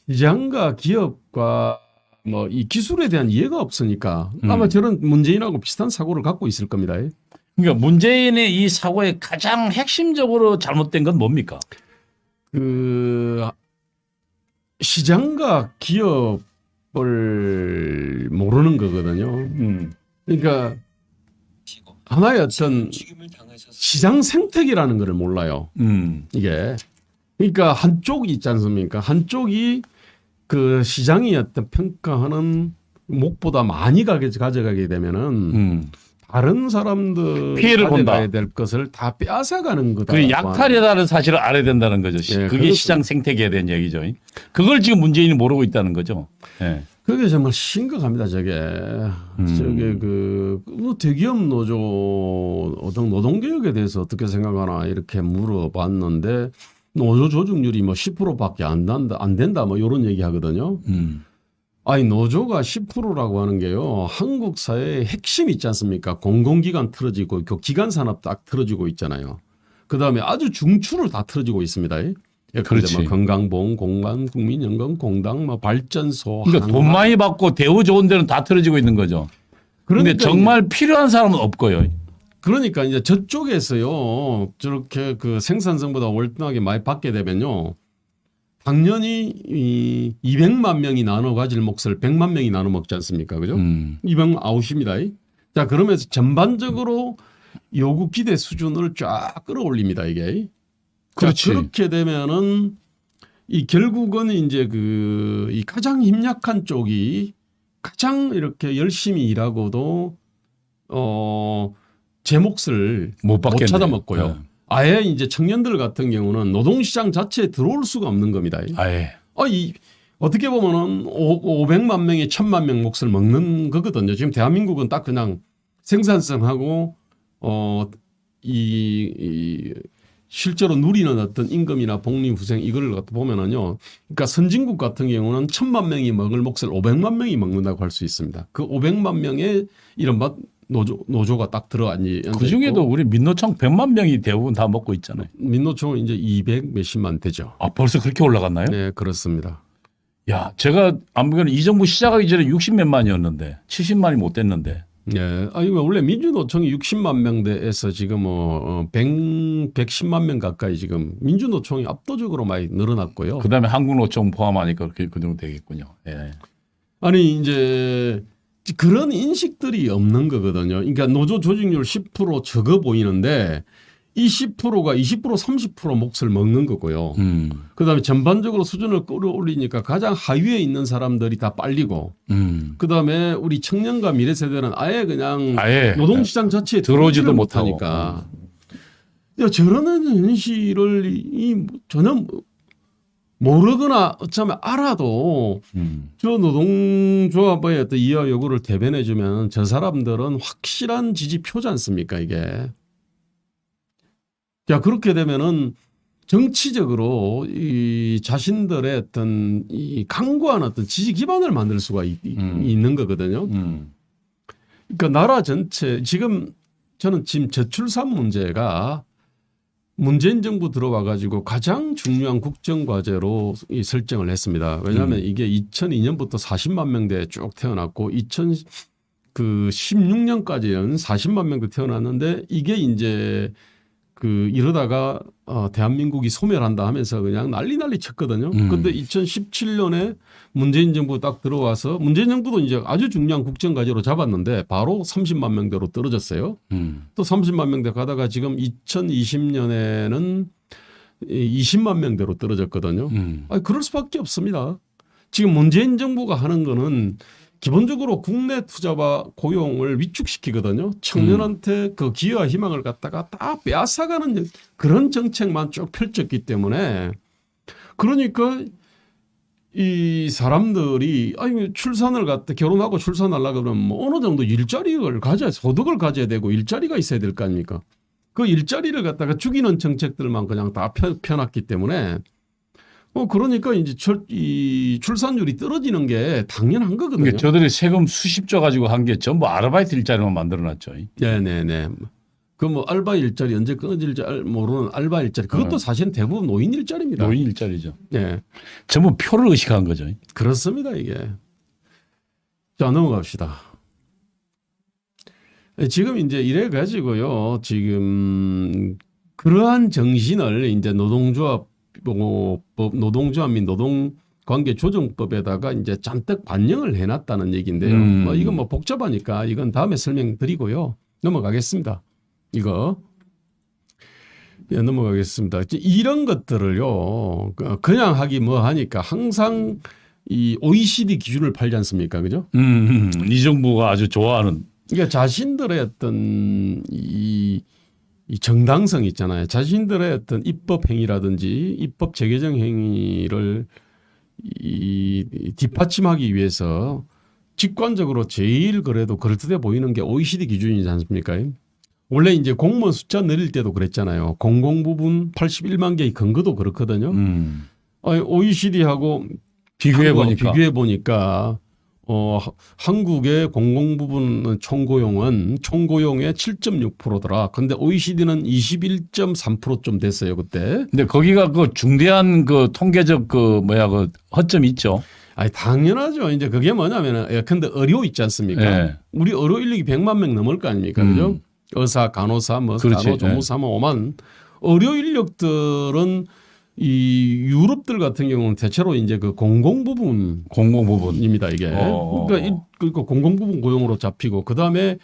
시장과 기업과 뭐 이 기술에 대한 이해가 없으니까 아마 저런 문재인하고 비슷한 사고를 갖고 있을 겁니다. 그러니까 문재인의 이 사고의 가장 핵심적으로 잘못된 건 뭡니까? 시장과 기업을 모르는 거거든요. 그러니까 하나의 어떤 시장 생태계라는 걸 몰라요. 이게 그러니까 한쪽이 있지 않습니까? 한쪽이 그 시장이 어떤 평가하는 목보다 많이 가져가게 되면은 다른 사람들 피해를 본다. 될 것을 다 빼앗아가는 거다. 그 약탈이라는 사실을 알아야 된다는 거죠. 네, 그게 시장 생태계에 대한 얘기죠. 그걸 지금 문재인이 모르고 있다는 거죠. 네. 그게 정말 심각합니다. 저게 대기업 노조 어떤 노동개혁에 대해서 어떻게 생각하나 이렇게 물어봤는데 노조 조직률이 뭐 10%밖에 안 된다 뭐 이런 얘기 하거든요. 아니 노조가 10%라고 하는 게요. 한국 사회의 핵심 있지 않습니까? 공공기관 틀어지고 그 기관 산업 딱 틀어지고 있잖아요. 그다음에 아주 중추를 다 틀어지고 있습니다. 그렇지. 뭐 건강보험, 공간, 국민연금, 공당, 뭐 발전소. 그러니까 돈 많이 받고 대우 좋은 데는 다 틀어지고 있는 거죠. 그런데 그러니까 정말 필요한 사람은 없고요. 그러니까 이제 저쪽에서요. 저렇게 그 생산성보다 월등하게 많이 받게 되면요. 당연히 이 200만 명이 나눠 가질 몫을 100만 명이 나눠 먹지 않습니까? 그죠? 200만 아웃입니다. 자, 그러면서 전반적으로 요구 기대 수준을 쫙 끌어올립니다, 이게. 그렇지. 자, 그렇게 되면은 이 결국은 이제 이 가장 힘약한 쪽이 가장 이렇게 열심히 일하고도 제 몫을 못 찾아먹고요. 네. 아예 이제 청년들 같은 경우는 노동시장 자체에 들어올 수가 없는 겁니다. 아예. 어떻게 보면은 500만 명이 1000만 명 몫을 먹는 거거든요. 지금 대한민국은 딱 그냥 생산성하고 실제로 누리는 어떤 임금이나 복리후생 이걸 보면은요. 그러니까 선진국 같은 경우는 1000만 명이 먹을 몫을 500만 명이 먹는다고 할 수 있습니다. 그 500만 명의 이른바 노조가 딱 들어앉이. 그 중에도 우리 민노총 100만 명이 대부분 다 먹고 있잖아요. 민노총은 이제 200 몇십만 되죠. 아, 벌써 그렇게 올라갔나요? 네, 그렇습니다. 야, 제가 안 보기에는 이 정부 시작하기 전에 60몇만이었는데 70만이 못 됐는데. 네. 이거 원래 민주노총이 60만 명대에서 지금 110만 명 가까이 지금 민주노총이 압도적으로 많이 늘어났고요. 그다음에 한국노총 포함하니까 그렇게 그 정도 되겠군요. 예. 아니 이제 그런 인식들이 없는 거거든요. 그러니까 노조 조직률 10% 적어 보이는데 이 10%가 20% 30% 몫을 먹는 거고요. 그다음에 전반적으로 수준을 끌어올리니까 가장 하위에 있는 사람들이 다 빨리고 그다음에 우리 청년과 미래 세대는 아예 그냥 노동시장 자체에 들어오지도 못하니까 저런 현실을 전혀 모르거나 어쩌면 알아도 저 노동조합의 어떤 이하 요구를 대변해 주면 저 사람들은 확실한 지지표지 않습니까 이게. 자, 그렇게 되면은 정치적으로 이 자신들의 어떤 이 강고한 어떤 지지 기반을 만들 수가 있는 거거든요. 그러니까 나라 전체 지금 저는 지금 저출산 문제가 문재인 정부 들어와 가지고 가장 중요한 국정과제로 이 설정을 했습니다. 왜냐하면 이게 2002년부터 40만 명대 쭉 태어났고 2016년까지는 40만 명대 태어났는데 이게 이제 이러다가 대한민국이 소멸한다 하면서 그냥 난리 쳤거든요. 근데 2017년에 문재인 정부 딱 들어와서 문재인 정부도 이제 아주 중요한 국정과제로 잡았는데 바로 30만 명대로 떨어졌어요. 또 30만 명대 가다가 지금 2020년에는 20만 명대로 떨어졌거든요. 아니, 그럴 수밖에 없습니다. 지금 문재인 정부가 하는 거는 기본적으로 국내 투자와 고용을 위축시키거든요. 청년한테 그 기회와 희망을 갖다가 다 빼앗아가는 그런 정책만 쭉 펼쳤기 때문에 그러니까 이 사람들이 아니 출산을 갖다 결혼하고 출산하려고 그러면 뭐 어느 정도 일자리를 가져야 소득을 가져야 되고 일자리가 있어야 될 거 아닙니까? 그 일자리를 갖다가 죽이는 정책들만 그냥 다 펴놨기 때문에 그러니까 이제 이 출산율이 떨어지는 게 당연한 거거든요. 그러니까 저들이 세금 수십조 가지고 한 게 전부 아르바이트 일자리만 만들어놨죠. 네네네. 그 뭐 알바 일자리 언제 끊어질지 모르는 알바 일자리 그것도 사실은 대부분 노인 일자리입니다. 노인 일자리죠. 네. 전부 표를 의식한 거죠. 그렇습니다 이게. 자 넘어갑시다. 지금 이제 이래 가지고요. 지금 그러한 정신을 이제 노동조합 및 노동관계조정법에다가 이제 잔뜩 반영을 해놨다는 얘기인데요. 뭐 이건 뭐 복잡하니까 이건 다음에 설명드리고요. 넘어가겠습니다. 이거 넘어가겠습니다. 이런 것들을요 그냥 하기 뭐 하니까 항상 이 OECD 기준을 팔지 않습니까, 그죠? 이 정부가 아주 좋아하는. 그러니까 자신들의 어떤 이 정당성 있잖아요. 자신들의 어떤 입법 행위라든지 입법 재개정 행위를 뒷받침하기 위해서 직관적으로 제일 그래도 그럴듯해 보이는 게 OECD 기준이지 않습니까? 원래 이제 공무원 숫자 늘릴 때도 그랬잖아요. 공공부문 81만 개의 근거도 그렇거든요. OECD하고 비교해 보니까 한국의 공공부문 총고용은 총고용의 7.6%더라. 근데 OECD는 21.3%좀 됐어요, 그때. 근데 거기가 그 중대한 그 통계적 그 허점이 있죠. 아니, 당연하죠. 이제 그게 뭐냐면은 예컨대 의료 있지 않습니까? 네. 우리 의료 인력이 100만 명 넘을 거 아닙니까? 그죠? 의사, 간호사, 간호, 조무사, 5만. 의료 인력들은 이 유럽들 같은 경우는 대체로 이제 그 공공부분입니다 이게. 그러니까 공공부분 고용으로 잡히고 그 다음에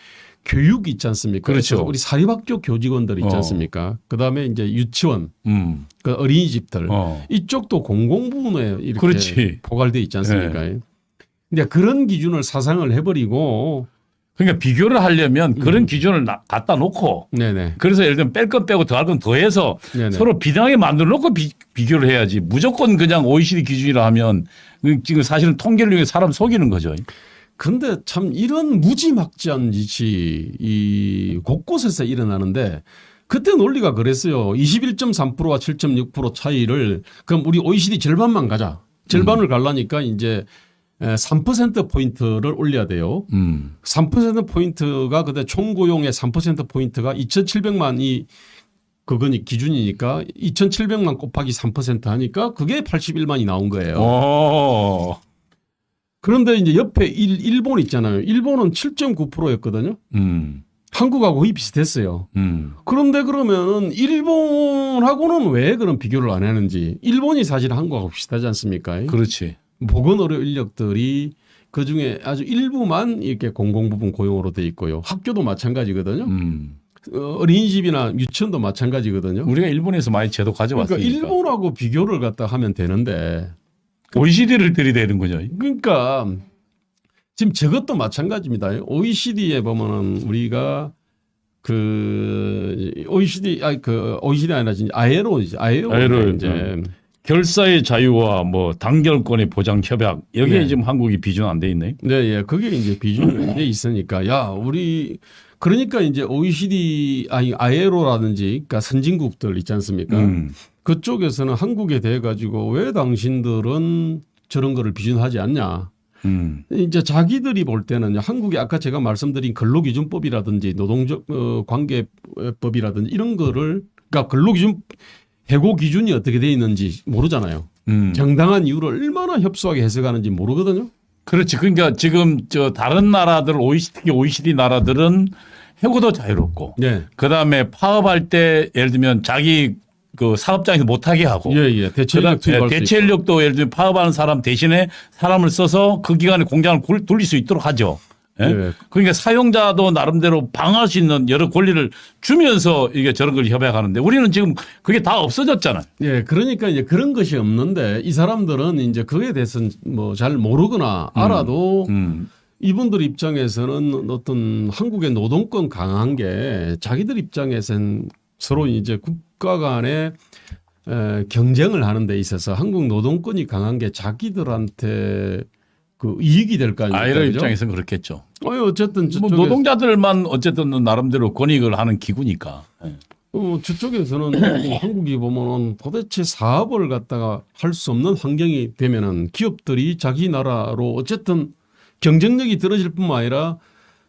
교육 있지 않습니까? 그렇죠. 우리 사립학교 교직원들 있지 않습니까? 그 다음에 이제 유치원, 그 어린이집들 이쪽도 공공부문에 이렇게 그렇지. 포괄돼 있지 않습니까? 네. 근데 그런 기준을 사상을 해버리고. 그러니까 비교를 하려면 그런 기준을 갖다 놓고 네네. 그래서 예를 들면 뺄 건 빼고 더할 건 더해서 네네. 서로 비등하게 만들어 놓고 비교를 해야지 무조건 그냥 OECD 기준이라 하면 지금 사실은 통계를 위해 사람 속이는 거죠. 그런데 참 이런 무지막지한 짓이 이 곳곳에서 일어나는데 그때 논리가 그랬어요. 21.3%와 7.6% 차이를 그럼 우리 OECD 절반만 가자. 절반을 가려니까 이제 3%포인트를 올려야 돼요. 3%포인트가 그때 총고용의 3%포인트가 2,700만이 그거니 기준이니까 2,700만 곱하기 3% 하니까 그게 81만이 나온 거예요. 그런데 이제 옆에 일본 있잖아요. 일본은 7.9%였거든요. 한국하고 거의 비슷했어요. 그런데 그러면은 일본하고는 왜 그런 비교를 안 하는지. 일본이 사실 한국하고 비슷하지 않습니까? 그렇지. 보건의료 인력들이 그중에 아주 일부만 이렇게 공공부문 고용으로 돼 있고요. 학교도 마찬가지거든요. 어린이집이나 유치원도 마찬가지거든요. 우리가 일본에서 많이 제도 가져왔으니까. 그러니까 일본하고 비교를 갖다 하면 되는데 OECD를 들이대는 거죠. 그러니까 지금 저것도 마찬가지입니다. OECD에 보면은 우리가 그 OECD 아니라 진짜 아에로 이제 결사의 자유와 뭐 단결권의 보장 협약 여기에 네. 지금 한국이 비준 안 돼 있네. 네, 예. 그게 이제 비준이 돼 있으니까 야, 우리 그러니까 이제 OECD 아에로라든지 그러니까 선진국들 있지 않습니까? 그쪽에서는 한국에 대해 가지고 왜 당신들은 저런 거를 비준하지 않냐? 이제 자기들이 볼 때는 한국이 아까 제가 말씀드린 근로기준법이라든지 노동적 관계법이라든지 이런 거를 그러니까 근로기준 해고 기준이 어떻게 돼 있는지 모르잖아요. 정당한 이유를 얼마나 협소하게 해석하는지 모르거든요. 그렇지. 그러니까 지금 저 다른 나라들 특히 OECD 나라들은 해고도 자유롭고, 네. 그다음에 파업할 때 예를 들면 자기 그 사업장에서 못하게 하고, 예. 대체인력 투입할 수 대체 인력도 예를 들면 파업하는 사람 대신에 사람을 써서 그 기간에 공장을 돌릴 수 있도록 하죠. 예? 예. 그러니까 사용자도 나름대로 방어할 수 있는 여러 권리를 주면서 이게 저런 걸 협약하는데 우리는 지금 그게 다 없어졌잖아요. 예, 그러니까 이제 그런 것이 없는데 이 사람들은 이제 그에 대해서는 뭐 잘 모르거나 알아도 이분들 입장에서는 어떤 한국의 노동권 강한 게 자기들 입장에서는 서로 이제 국가 간에 경쟁을 하는 데 있어서 한국 노동권이 강한 게 자기들한테 그 이익이 될 거 아닙니까? 아이들 입장에서는 그렇겠죠. 어쨌든 뭐 노동자들만 어쨌든 나름대로 권익을 하는 기구니까. 예. 저쪽에서는 한국이 보면은 도대체 사업을 갖다가 할 수 없는 환경이 되면은 기업들이 자기 나라로 어쨌든 경쟁력이 떨어질 뿐만 아니라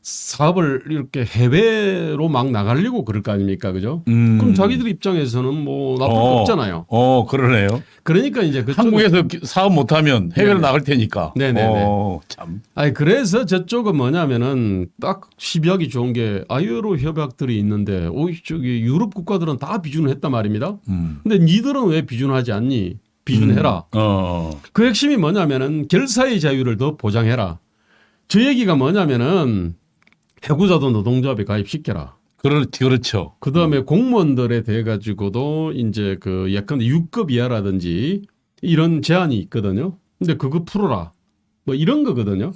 사업을 이렇게 해외로 막 나가려고 그럴 거 아닙니까? 그죠? 그럼 자기들 입장에서는 뭐 나쁠 거 없잖아요. 그러네요. 그러니까 이제 한국에서 사업 못하면 해외로 나갈 테니까. 네네네. 참. 아니 그래서 저쪽은 뭐냐면은 딱 시비하기 좋은 게 아이로 협약들이 있는데 저기 유럽 국가들은 다 비준을 했단 말입니다. 근데 니들은 왜 비준하지 않니? 비준해라. 그 핵심이 뭐냐면은 결사의 자유를 더 보장해라. 저 얘기가 뭐냐면은 해고자도 노동조합에 가입시켜라. 그렇죠. 그 다음에 공무원들에 대해 가지고도 이제 그 예컨대 6급 이하라든지 이런 제한이 있거든요. 근데 그거 풀어라. 뭐 이런 거거든요.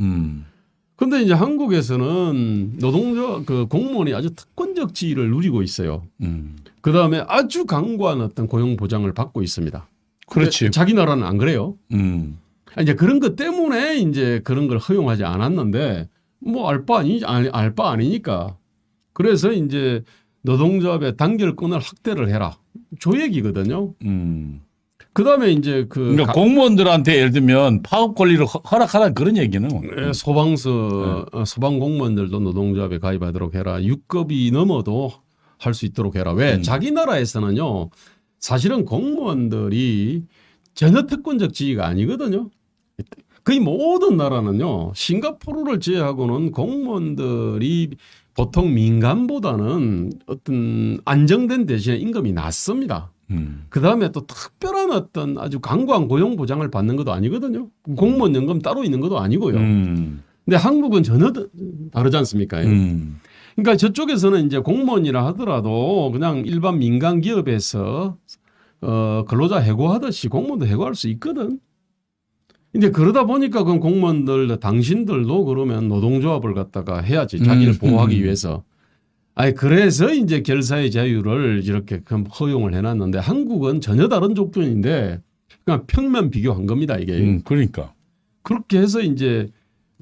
근데 이제 한국에서는 노동자 그 공무원이 아주 특권적 지위를 누리고 있어요. 그 다음에 아주 강고한 어떤 고용 보장을 받고 있습니다. 그렇지. 자기 나라는 안 그래요. 이제 그런 것 때문에 이제 그런 걸 허용하지 않았는데 뭐 알 바 아니니까. 그래서 이제 노동조합의 단결권을 확대를 해라. 저 얘기거든요. 그다음에 이제 그러니까 공무원들한테 예를 들면 파업 권리를 허락하라 그런 얘기는 소방 공무원들도 노동조합에 가입하도록 해라. 6급이 넘어도 할 수 있도록 해라. 왜? 자기 나라에서는요. 사실은 공무원들이 전혀 특권적 지위가 아니거든요. 거의 모든 나라는요. 싱가포르를 제외하고는 공무원들이 보통 민간보다는 어떤 안정된 대신에 임금이 낮습니다. 그다음에 또 특별한 어떤 아주 강고한 고용 보장을 받는 것도 아니거든요. 공무원 연금 따로 있는 것도 아니고요. 근데 한국은 전혀 다르지 않습니까? 그러니까 저쪽에서는 이제 공무원이라 하더라도 그냥 일반 민간 기업에서 근로자 해고하듯이 공무원도 해고할 수 있거든. 이제 그러다 보니까 그 공무원들 당신들도 그러면 노동조합을 갖다가 해야지 자기를 보호하기 위해서. 아니 그래서 이제 결사의 자유를 이렇게 허용을 해놨는데 한국은 전혀 다른 조건인데 그냥 평면 비교한 겁니다 이게. 그러니까 그렇게 해서 이제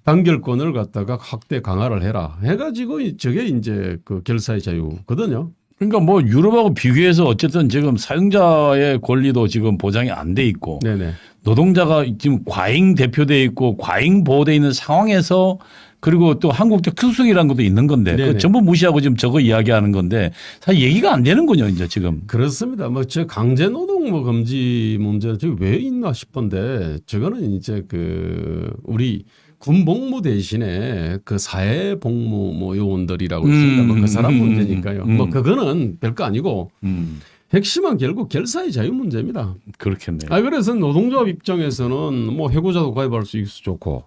단결권을 갖다가 확대 강화를 해라 해가지고 저게 이제 그 결사의 자유거든요. 그러니까 뭐 유럽하고 비교해서 어쨌든 지금 사용자의 권리도 지금 보장이 안 돼 있고 네네. 노동자가 지금 과잉 대표돼 있고 과잉 보호돼 있는 상황에서 그리고 또 한국적 특수성이라는 것도 있는 건데 그 전부 무시하고 지금 저거 이야기하는 건데 사실 얘기가 안 되는군요 이제 지금. 그렇습니다. 뭐 저 강제 노동 뭐 금지 문제 저게 왜 있나 싶은데 저거는 이제 그 우리 군 복무 대신에 그 사회 복무 뭐 요원들이라고 있습니다. 뭐 그 사람 문제니까요. 뭐 그거는 별거 아니고 핵심은 결국 결사의 자유 문제입니다. 그렇겠네요. 그래서 노동조합 입장에서는 뭐 해고자도 가입할 수 있어서 좋고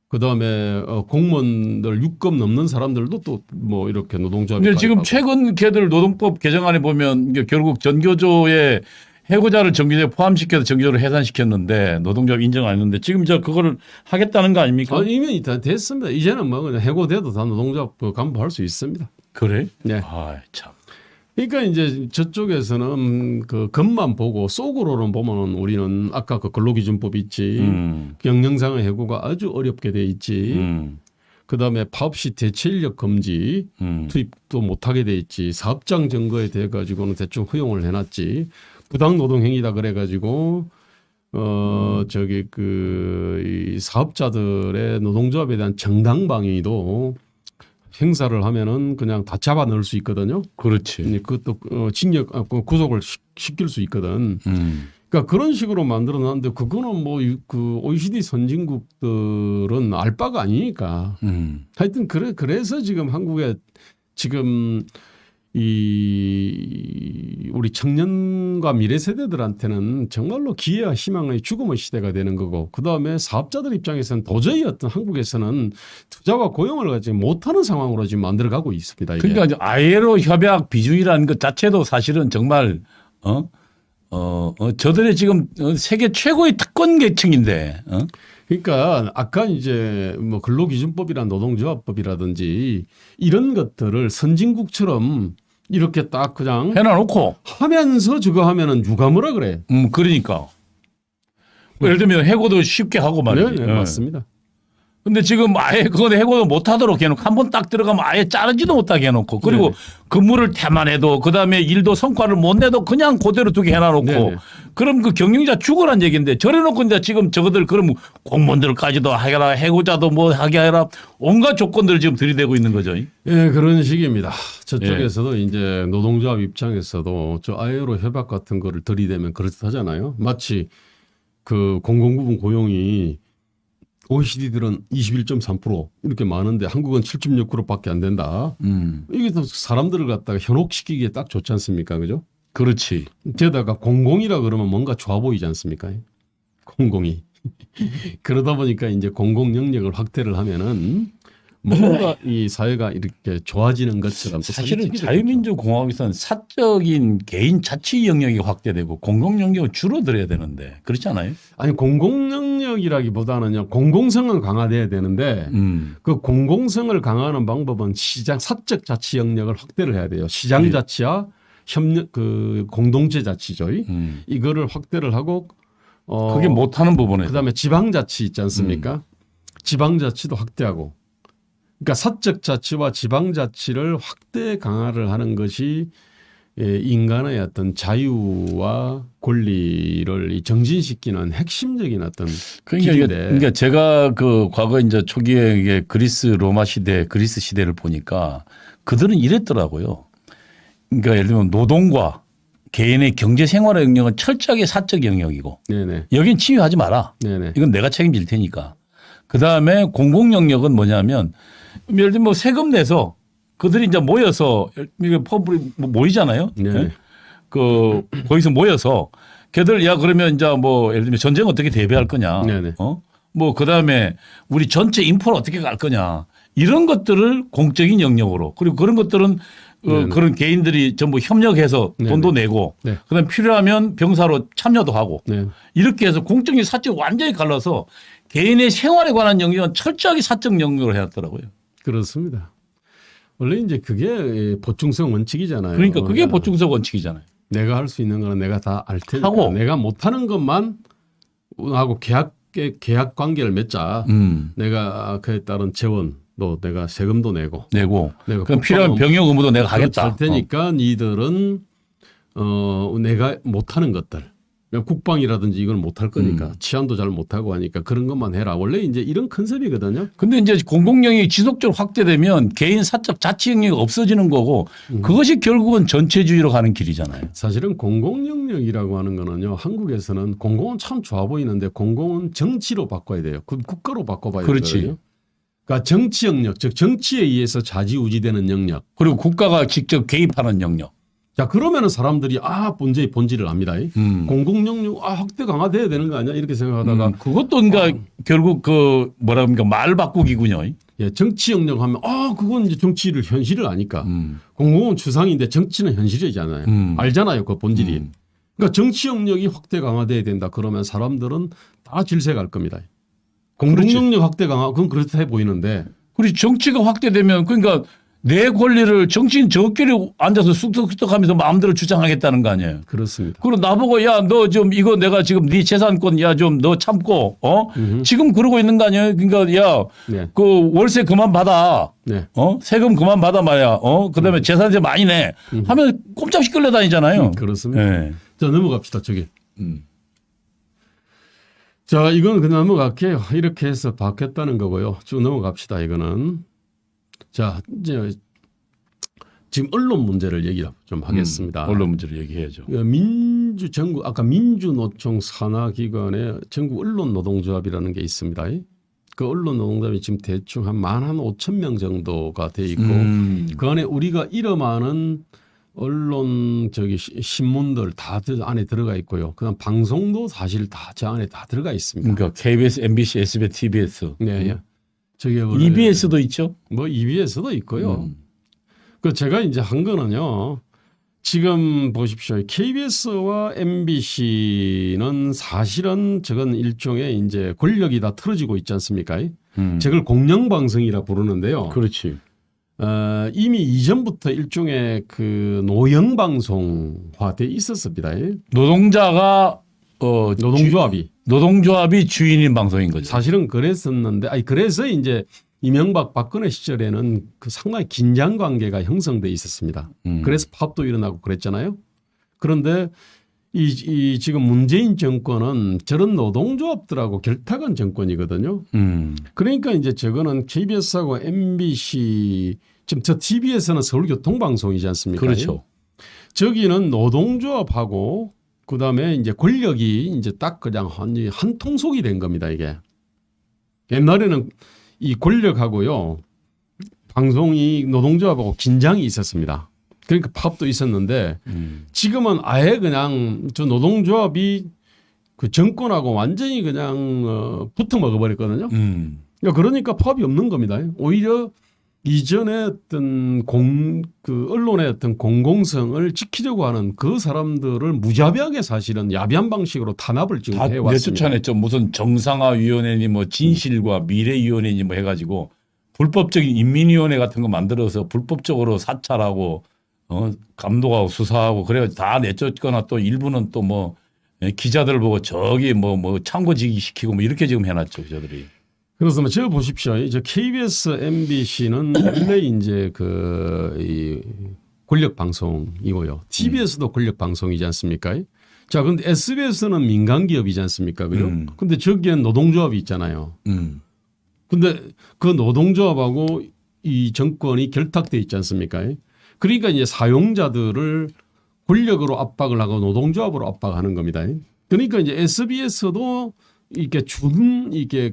그다음에 공무원들 6급 넘는 사람들도 또 뭐 이렇게 노동조합에 근데 지금 가입하고. 최근 걔들 노동법 개정안에 보면 이게 결국 전교조에 해고자를 정규조에 포함시켜서 정규조를 해산시켰는데 노동조합 인정 안 했는데 지금 그거를 하겠다는 거 아닙니까? 이미 다 됐습니다. 이제는 뭐 그냥 해고돼도 다 노동조합 간부할 수 있습니다. 그래? 네. 참. 그러니까 이제 저쪽에서는 그 겉만 보고 속으로는 보면은 우리는 아까 그 근로기준법 있지 경영상의 해고가 아주 어렵게 돼 있지. 그다음에 파업 시 대체 인력 금지 투입도 못하게 돼 있지. 사업장 증거에 대해 가지고는 대충 허용을 해놨지. 부당 노동 행위다 그래 가지고 이 사업자들의 노동조합에 대한 정당 방위도 행사를 하면은 그냥 다 잡아 넣을 수 있거든요. 그렇지. 그것도 구속을 시킬 수 있거든. 그러니까 그런 식으로 만들어 놨는데 그거는 뭐 그 OECD 선진국들은 알 바가 아니니까. 하여튼 그래서 지금 한국에 지금 우리 청년과 미래 세대들한테는 정말로 기회와 희망의 죽음의 시대가 되는 거고, 그 다음에 사업자들 입장에서는 도저히 한국에서는 투자와 고용을 가지 못하는 상황으로 지금 만들어가고 있습니다. 이게. 그러니까 ILO 협약 비준이라는 것 자체도 사실은 정말 저들의 지금 세계 최고의 특권 계층인데. 그러니까 아까 이제 뭐 근로기준법이나 노동조합법이라든지 이런 것들을 선진국처럼 이렇게 딱 그냥 해놔놓고 하면서 저거 하면은 누가 뭐라 그래? 그러니까 예를 들면 해고도 쉽게 하고 말이지. 네, 맞습니다. 근데 지금 아예 그거 해고도 못하도록 해놓고 한 번 딱 들어가면 아예 자르지도 못하게 해놓고, 그리고 네네. 근무를 태만해도 그다음에 일도 성과를 못 내도 그냥 그대로 두게 해놔놓고, 네네. 그럼 그 경영자 죽으란 얘기인데 저래놓고 이제 지금 저거들 그럼 공무원들까지도 하게라, 해고자도 뭐 하게 하라, 온갖 조건들을 지금 들이대고 있는 거죠. 예, 그런 식입니다. 저쪽에서도 이제 노동조합 입장에서도 저 ILO 협약 같은 거를 들이대면 그렇다잖아요. 마치 그 공공부문 고용이 OECD들은 21.3% 이렇게 많은데 한국은 7.6%밖에 안 된다. 이게 또 사람들을 갖다가 현혹시키기에 딱 좋지 않습니까? 그죠? 그렇지. 게다가 공공이라 그러면 뭔가 좋아 보이지 않습니까? 공공이. 그러다 보니까 이제 공공 영역을 확대를 하면은 뭔가 이 사회가 이렇게 좋아지는 것처럼 또 사실은 사진이 자유민주공화국에서는 사적인 개인 자치 영역이 확대되고 공공 영역은 줄어들어야 되는데 그렇지 않아요? 아니 공공 영역이라기보다는요 공공성은 강화돼야 되는데 그 공공성을 강화하는 방법은 시장 사적 자치 영역을 확대를 해야 돼요. 시장 자치와 협력 그 공동체 자치죠. 이거를 확대를 하고 그게 못하는 부분에 그다음에 지방 자치 있지 않습니까? 지방 자치도 확대하고. 그러니까 사적 자치와 지방 자치를 확대 강화를 하는 것이 인간의 어떤 자유와 권리를 정진시키는 핵심적인 어떤 길인데. 그러니까 제가 그 과거 이제 초기에 이게 그리스 로마 시대, 그리스 시대를 보니까 그들은 이랬더라고요. 그러니까 예를 들면 노동과 개인의 경제 생활의 영역은 철저하게 사적 영역이고, 네네. 여긴 침입하지 마라. 네네. 이건 내가 책임질 테니까. 그 다음에 공공 영역은 뭐냐면, 예를 들면 뭐 세금 내서 그들이 이제 모여서 퍼블이 모이잖아요. 네. 그 거기서 모여서 걔들 야 그러면 이제 뭐 예를 들면 전쟁 어떻게 대비할 거냐. 네네. 뭐 그다음에 우리 전체 인프라 어떻게 갈 거냐. 이런 것들을 공적인 영역으로, 그리고 그런 것들은 그런 개인들이 전부 협력해서 돈도 내고, 네. 그다음에 필요하면 병사로 참여도 하고, 네. 이렇게 해서 공적인 사적 완전히 갈라서 개인의 생활에 관한 영역은 철저하게 사적 영역으로 해놨더라고요. 그렇습니다. 원래 이제 그게 보충성 원칙이잖아요. 그러니까 그게 보충성 원칙이잖아요. 내가 할 수 있는 거는 내가 다 알 테니까 하고. 내가 못하는 것만 하고 계약 관계를 맺자. 내가 그에 따른 재원도 내가 세금도 내고 내가 그럼 필요한 병역 의무도 내가 하겠다. 할 테니까 니들은 내가 못하는 것들. 국방이라든지 이걸 못할 거니까 치안도 잘 못하고 하니까 그런 것만 해라. 원래 이제 이런 컨셉이거든요. 근데 이제 공공 영역이 지속적으로 확대되면 개인 사적 자치 영역이 없어지는 거고, 그것이 결국은 전체주의로 가는 길이잖아요. 사실은 공공 영역이라고 하는 거는요. 한국에서는 공공은 참 좋아 보이는데 공공은 정치로 바꿔야 돼요. 국가로 바꿔봐야 그렇지. 되거든요. 그러니까 정치 영역, 즉 정치에 의해서 좌지우지되는 영역. 그리고 국가가 직접 개입하는 영역. 자, 그러면은 사람들이 문제의 본질을 압니다. 공공 영역 확대 강화돼야 되는 거 아니야? 이렇게 생각하다가 그것도 그러니까 결국 그 뭐라 그럽니까 말 바꾸기군요. 예, 정치 영역 하면 그건 이제 정치를 현실을 아니까. 공공은 추상인데 정치는 현실이잖아요. 알잖아요, 그 본질이. 그러니까 정치 영역이 확대 강화돼야 된다. 그러면 사람들은 다 질색할 겁니다. 공공 영역 확대 강화 그건 그렇다 해 보이는데. 그리고 정치가 확대되면 그러니까 내 권리를 정치인 저끼리 앉아서 쑥덕쑥덕하면서 마음대로 주장하겠다는 거 아니에요. 그렇습니다. 그리고 나보고 야 너 좀 이거 내가 지금 네 재산권 야 좀 너 참고 지금 그러고 있는 거 아니에요. 그러니까 야 그 월세 그만 받아. 네. 세금 그만 받아 말이야. 그다음에 재산세 많이 내. 하면 꼼짝없이 끌려다니잖아요. 그렇습니다. 네. 자, 넘어갑시다. 저기. 자, 이건 그냥 넘어갈게요. 이렇게 해서 바뀌었다는 거고요. 쭉 넘어갑시다. 이거는. 자, 이제 지금 언론 문제를 얘기 좀 하겠습니다. 언론 문제를 얘기해야죠. 전국 아까 민주노총 산하기관에 전국 언론노동조합이라는 게 있습니다. 그 언론노동조합이 지금 대충 한 15,000명 정도가 돼 있고 그 안에 우리가 이름 아는 언론 신문들 다 안에 들어가 있고요. 그다음 방송도 사실 다 저 안에 다 들어가 있습니다. 그러니까 KBS, MBC, SBS, TBS. 네, 저게 EBS도 있죠. 뭐 EBS도 있고요. 그 제가 이제 한 거는요. 지금 보십시오. KBS와 MBC는 사실은 저건 일종의 이제 권력이 다 틀어지고 있지 않습니까? 저걸 공영방송이라 부르는데요. 그렇지. 이미 이전부터 일종의 그 노영방송화돼 있었습니다. 노동자가 노동조합이 주인인 방송인 거죠. 사실은 그랬었는데, 그래서 이제 이명박 박근혜 시절에는 그 상당히 긴장 관계가 형성돼 있었습니다. 그래서 파업도 일어나고 그랬잖아요. 그런데 이 지금 문재인 정권은 저런 노동조합들하고 결탁한 정권이거든요. 그러니까 이제 저거는 KBS하고 MBC 지금 저 TV에서는 서울교통방송이지 않습니까? 그렇죠. 저기는 노동조합하고 그다음에 이제 권력이 이제 딱 그냥 한 통속이 된 겁니다. 이게 옛날에는 이 권력하고요 방송이 노동조합하고 긴장이 있었습니다. 그러니까 파업도 있었는데 지금은 아예 그냥 저 노동조합이 그 정권하고 완전히 그냥 붙어 먹어버렸거든요. 그러니까 파업이 없는 겁니다. 오히려 이전에 어떤 그 언론의 어떤 공공성을 지키려고 하는 그 사람들을 무자비하게 사실은 야비한 방식으로 탄압을 지금 해왔습니다. 내쫓아냈죠. 무슨 정상화위원회니 뭐 진실과 미래위원회니 뭐 해가지고 불법적인 인민위원회 같은 거 만들어서 불법적으로 사찰하고 감독하고 수사하고 그래가지고 다 내쫓거나 또 일부는 또 뭐 기자들 보고 저기 뭐 참고지기 시키고 뭐 이렇게 지금 해놨죠. 저들이. 그래서 저 보십시오. 이제 KBS, MBC는 원래 이제 이 권력 방송이고요. TBS도 권력 방송이지 않습니까? 자, 그런데 SBS는 민간 기업이지 않습니까? 그죠? 근데 저기엔 노동조합이 있잖아요. 근데 그 노동조합하고 이 정권이 결탁돼 있지 않습니까? 그러니까 이제 사용자들을 권력으로 압박을 하고 노동조합으로 압박하는 겁니다. 그러니까 이제 SBS도 이게 이게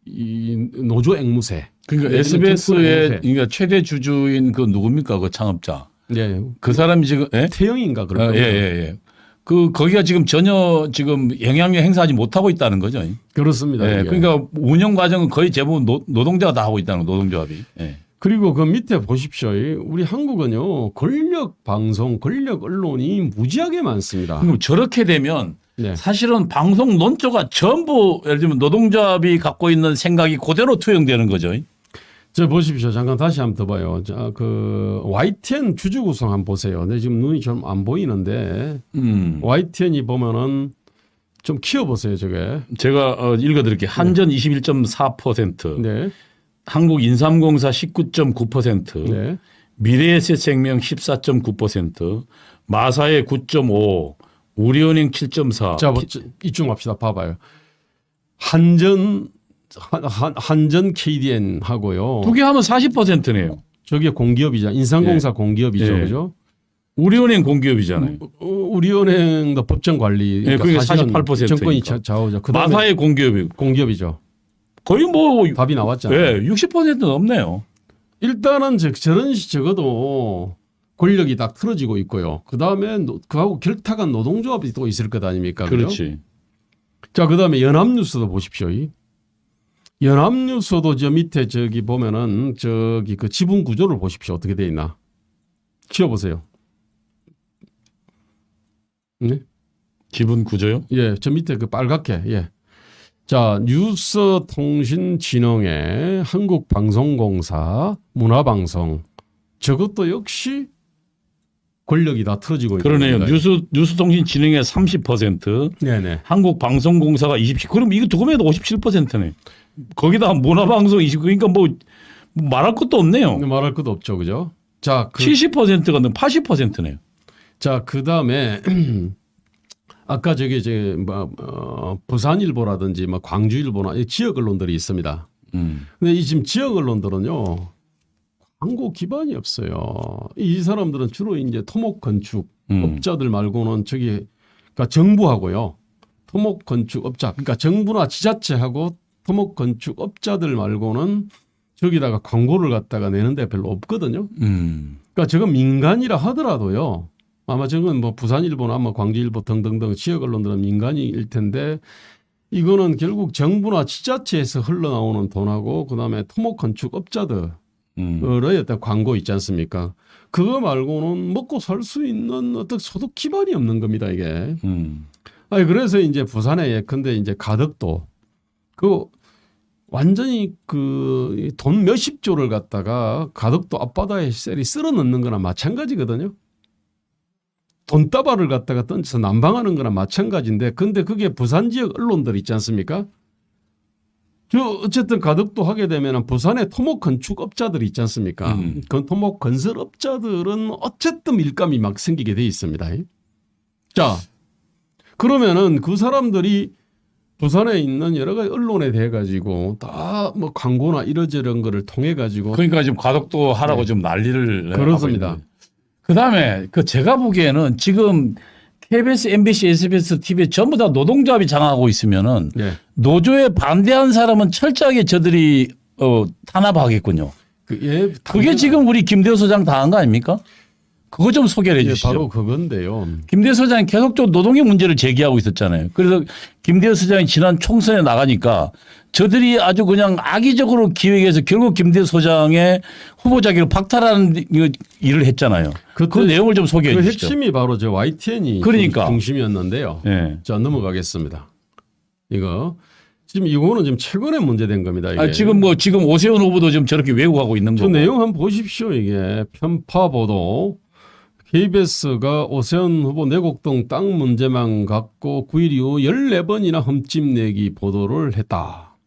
이 노조 앵무새. 그러니까 SBS의 그러니까 최대 주주인 그 누굽니까? 그 창업자. 네. 그 사람이 지금 태영인가 그런 거죠. 예. 거기가 지금 전혀 지금 영향력 행사하지 못하고 있다는 거죠. 그렇습니다. 예. 그러니까 운영 과정은 거의 대부분 노동자가 다 하고 있다는 거, 노동조합이. 예. 그리고 그 밑에 보십시오. 우리 한국은요 권력 방송, 권력 언론이 무지하게 많습니다. 그럼 저렇게 되면 네. 사실은 방송 논조가 전부 예를 들면 노동조합이 갖고 있는 생각이 그대로 투영되는 거죠. 저 보십시오. 잠깐 다시 한번 더 봐요. 자, 그 YTN 주주 구성 한번 보세요. 근데 지금 눈이 좀 안 보이는데 YTN이 보면은 좀 키워보세요. 저게. 제가 읽어드릴게요. 한전 21.4%, 네. 한국인삼공사 19.9%, 네. 미래에셋생명 14.9%, 마사회 9.5%, 우리은행 7.4%. 자, 이쪽 합시다. 봐봐요. 한전 KDN 하고요. 두 개 하면 40%네요. 저게 공기업이잖아. 인삼공사 공기업이죠. 예. 그죠? 우리은행 공기업이잖아요. 우리은행도 법정 관리. 네, 그게 48%니까. 정권이 좌우죠. 마사회 공기업이죠. 거의 뭐 답이 나왔잖아요. 네, 60% 넘네요. 일단은 적어도 권력이 딱 틀어지고 있고요. 그다음에 그하고 결탁한 노동조합이 또 있을 것 아닙니까? 그렇지. 자, 그다음에 연합뉴스도 보십시오. 연합뉴스도 저 밑에 저기 보면은 저기 그 지분 구조를 보십시오. 어떻게 돼 있나? 키워보세요. 네? 지분 구조요? 예, 저 밑에 그 빨갛게. 예. 자, 뉴스통신진흥회, 한국방송공사, 문화방송. 저것도 역시 권력이 다 틀어지고 있는 그러네요. 겁니다. 뉴스통신진흥회 30%, 네네. 한국방송공사가 27%. 그럼 이거 두고 해도 57%네. 거기다가 문화방송 20%. 그러니까 뭐 말할 것도 없네요. 말할 것도 없죠, 그죠? 자, 70%가 80%네요. 자, 그다음에 아까 저기 부산일보라든지 뭐 광주일보나 이 지역 언론들이 있습니다. 근데 이 지금 지역 언론들은요 광고 기반이 없어요. 이 사람들은 주로 이제 토목 건축 업자들 말고는 그러니까 정부하고요 토목 건축 업자 그러니까 정부나 지자체하고 토목 건축 업자들 말고는 저기다가 광고를 갖다가 내는 데 별로 없거든요. 그러니까 저건 민간이라 하더라도요. 아마 저건 뭐 부산일보나 뭐 광주일보 등등등 지역 언론들은 민간일 텐데 이거는 결국 정부나 지자체에서 흘러나오는 돈하고 그다음에 토목 건축 업자들의 어떤 광고 있지 않습니까? 그거 말고는 먹고 살 수 있는 어떤 소득 기반이 없는 겁니다, 이게. 아니 그래서 이제 부산에 예컨대 이제 가덕도 그 완전히 그 돈 몇십 조를 갖다가 가덕도 앞바다에 쓸어 넣는 거나 마찬가지거든요. 돈다발을 갖다가 던져서 난방하는 거나 마찬가지인데 근데 그게 부산 지역 언론들 있지 않습니까? 어쨌든 가덕도 하게 되면 부산의 토목 건축업자들이 있지 않습니까? 그 토목 건설업자들은 어쨌든 밀감이 막 생기게 돼 있습니다. 자, 그러면은 그 사람들이 부산에 있는 여러 가지 언론에 대해 가지고 다 뭐 광고나 이러저런 거를 통해 가지고 그러니까 지금 가덕도 하라고 좀 난리를 그렇습니다. 하고 있는. 그다음에 그 제가 보기에는 지금 KBS, MBC, SBS, TV 전부 다 노동조합이 장악하고 있으면은 네. 노조에 반대한 사람은 철저하게 저들이 탄압하겠군요. 그게 지금 우리 김대호 소장 당한 거 아닙니까? 그거 좀 소개를 해 주시죠. 바로 그건데요. 김대호 소장이 계속적으로 노동의 문제를 제기하고 있었잖아요. 그래서 김대호 소장이 지난 총선에 나가니까 저들이 아주 그냥 악의적으로 기획해서 결국 김대호 소장의 후보 자격을 박탈하는 일을 했잖아요. 그 내용을 좀 소개해 그 주시죠. 핵심이 바로 저 YTN이 그러니까. 중심이었는데요. 네. 자 넘어가겠습니다. 이거는 지금 최근에 문제된 겁니다. 이게. 지금 오세훈 후보도 지금 저렇게 왜곡하고 있는 저 거고. 내용 한번 보십시오. 이게 편파 보도. KBS가 오세훈 후보 내곡동 땅 문제만 갖고 9일 이후 14번이나 흠집내기 보도를 했다.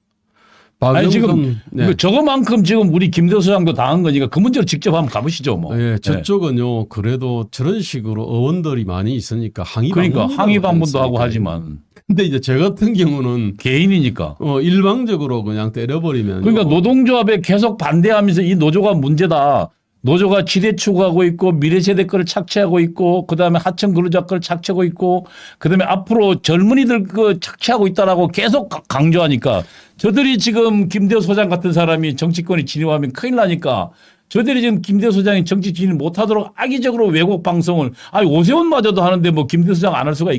아니 지금 네. 저거만큼 지금 우리 김대호 소장도 당한 거니까 그 문제로 직접 한번 가보시죠. 뭐. 네, 저쪽은요. 그래도 저런 식으로 의원들이 많이 있으니까 항의 그러니까 항의 방문도 했으니까. 하고 하지만. 근데 이제 저 같은 경우는 개인이니까. 일방적으로 그냥 때려버리면 그러니까 노동조합에 계속 반대하면서 이 노조가 문제다. 노조가 지대 추구하고 있고 미래세대 거를 착취하고 있고 그다음에 하청 근로자 거를 착취하고 있고 그다음에 앞으로 젊은이들 그 착취하고 있다라고 계속 강조하니까 저들이 지금 김대호 소장 같은 사람이 정치권에 진입하면 큰일 나니까 저들이 지금 김대호 소장이 정치 진입 못하도록 악의적으로 왜곡 방송을 오세훈마저도 하는데 뭐 김대호 소장 안 할 수가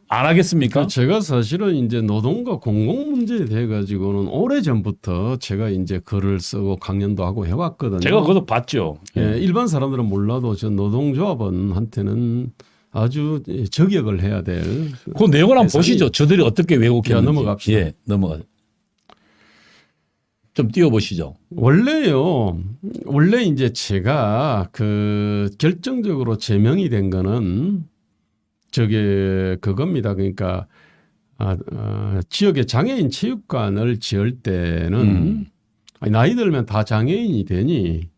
안 하겠습니까? 제가 사실은 이제 노동과 공공 문제에 대해 가지고는 오래 전부터 제가 이제 글을 쓰고 강연도 하고 해왔거든요. 제가 그것도 봤죠. 예, 일반 사람들은 몰라도 저 노동조합원한테는 아주 저격을 해야 될. 그 내용을 한번 보시죠. 저들이 어떻게 왜곡했는지. 넘어갑시다. 예, 넘어가. 좀 띄워보시죠. 원래 이제 제가 그 결정적으로 제명이 된 거는 그겁니다. 그러니까 지역에 장애인 체육관을 지을 때는 나이 들면 다 장애인이 되니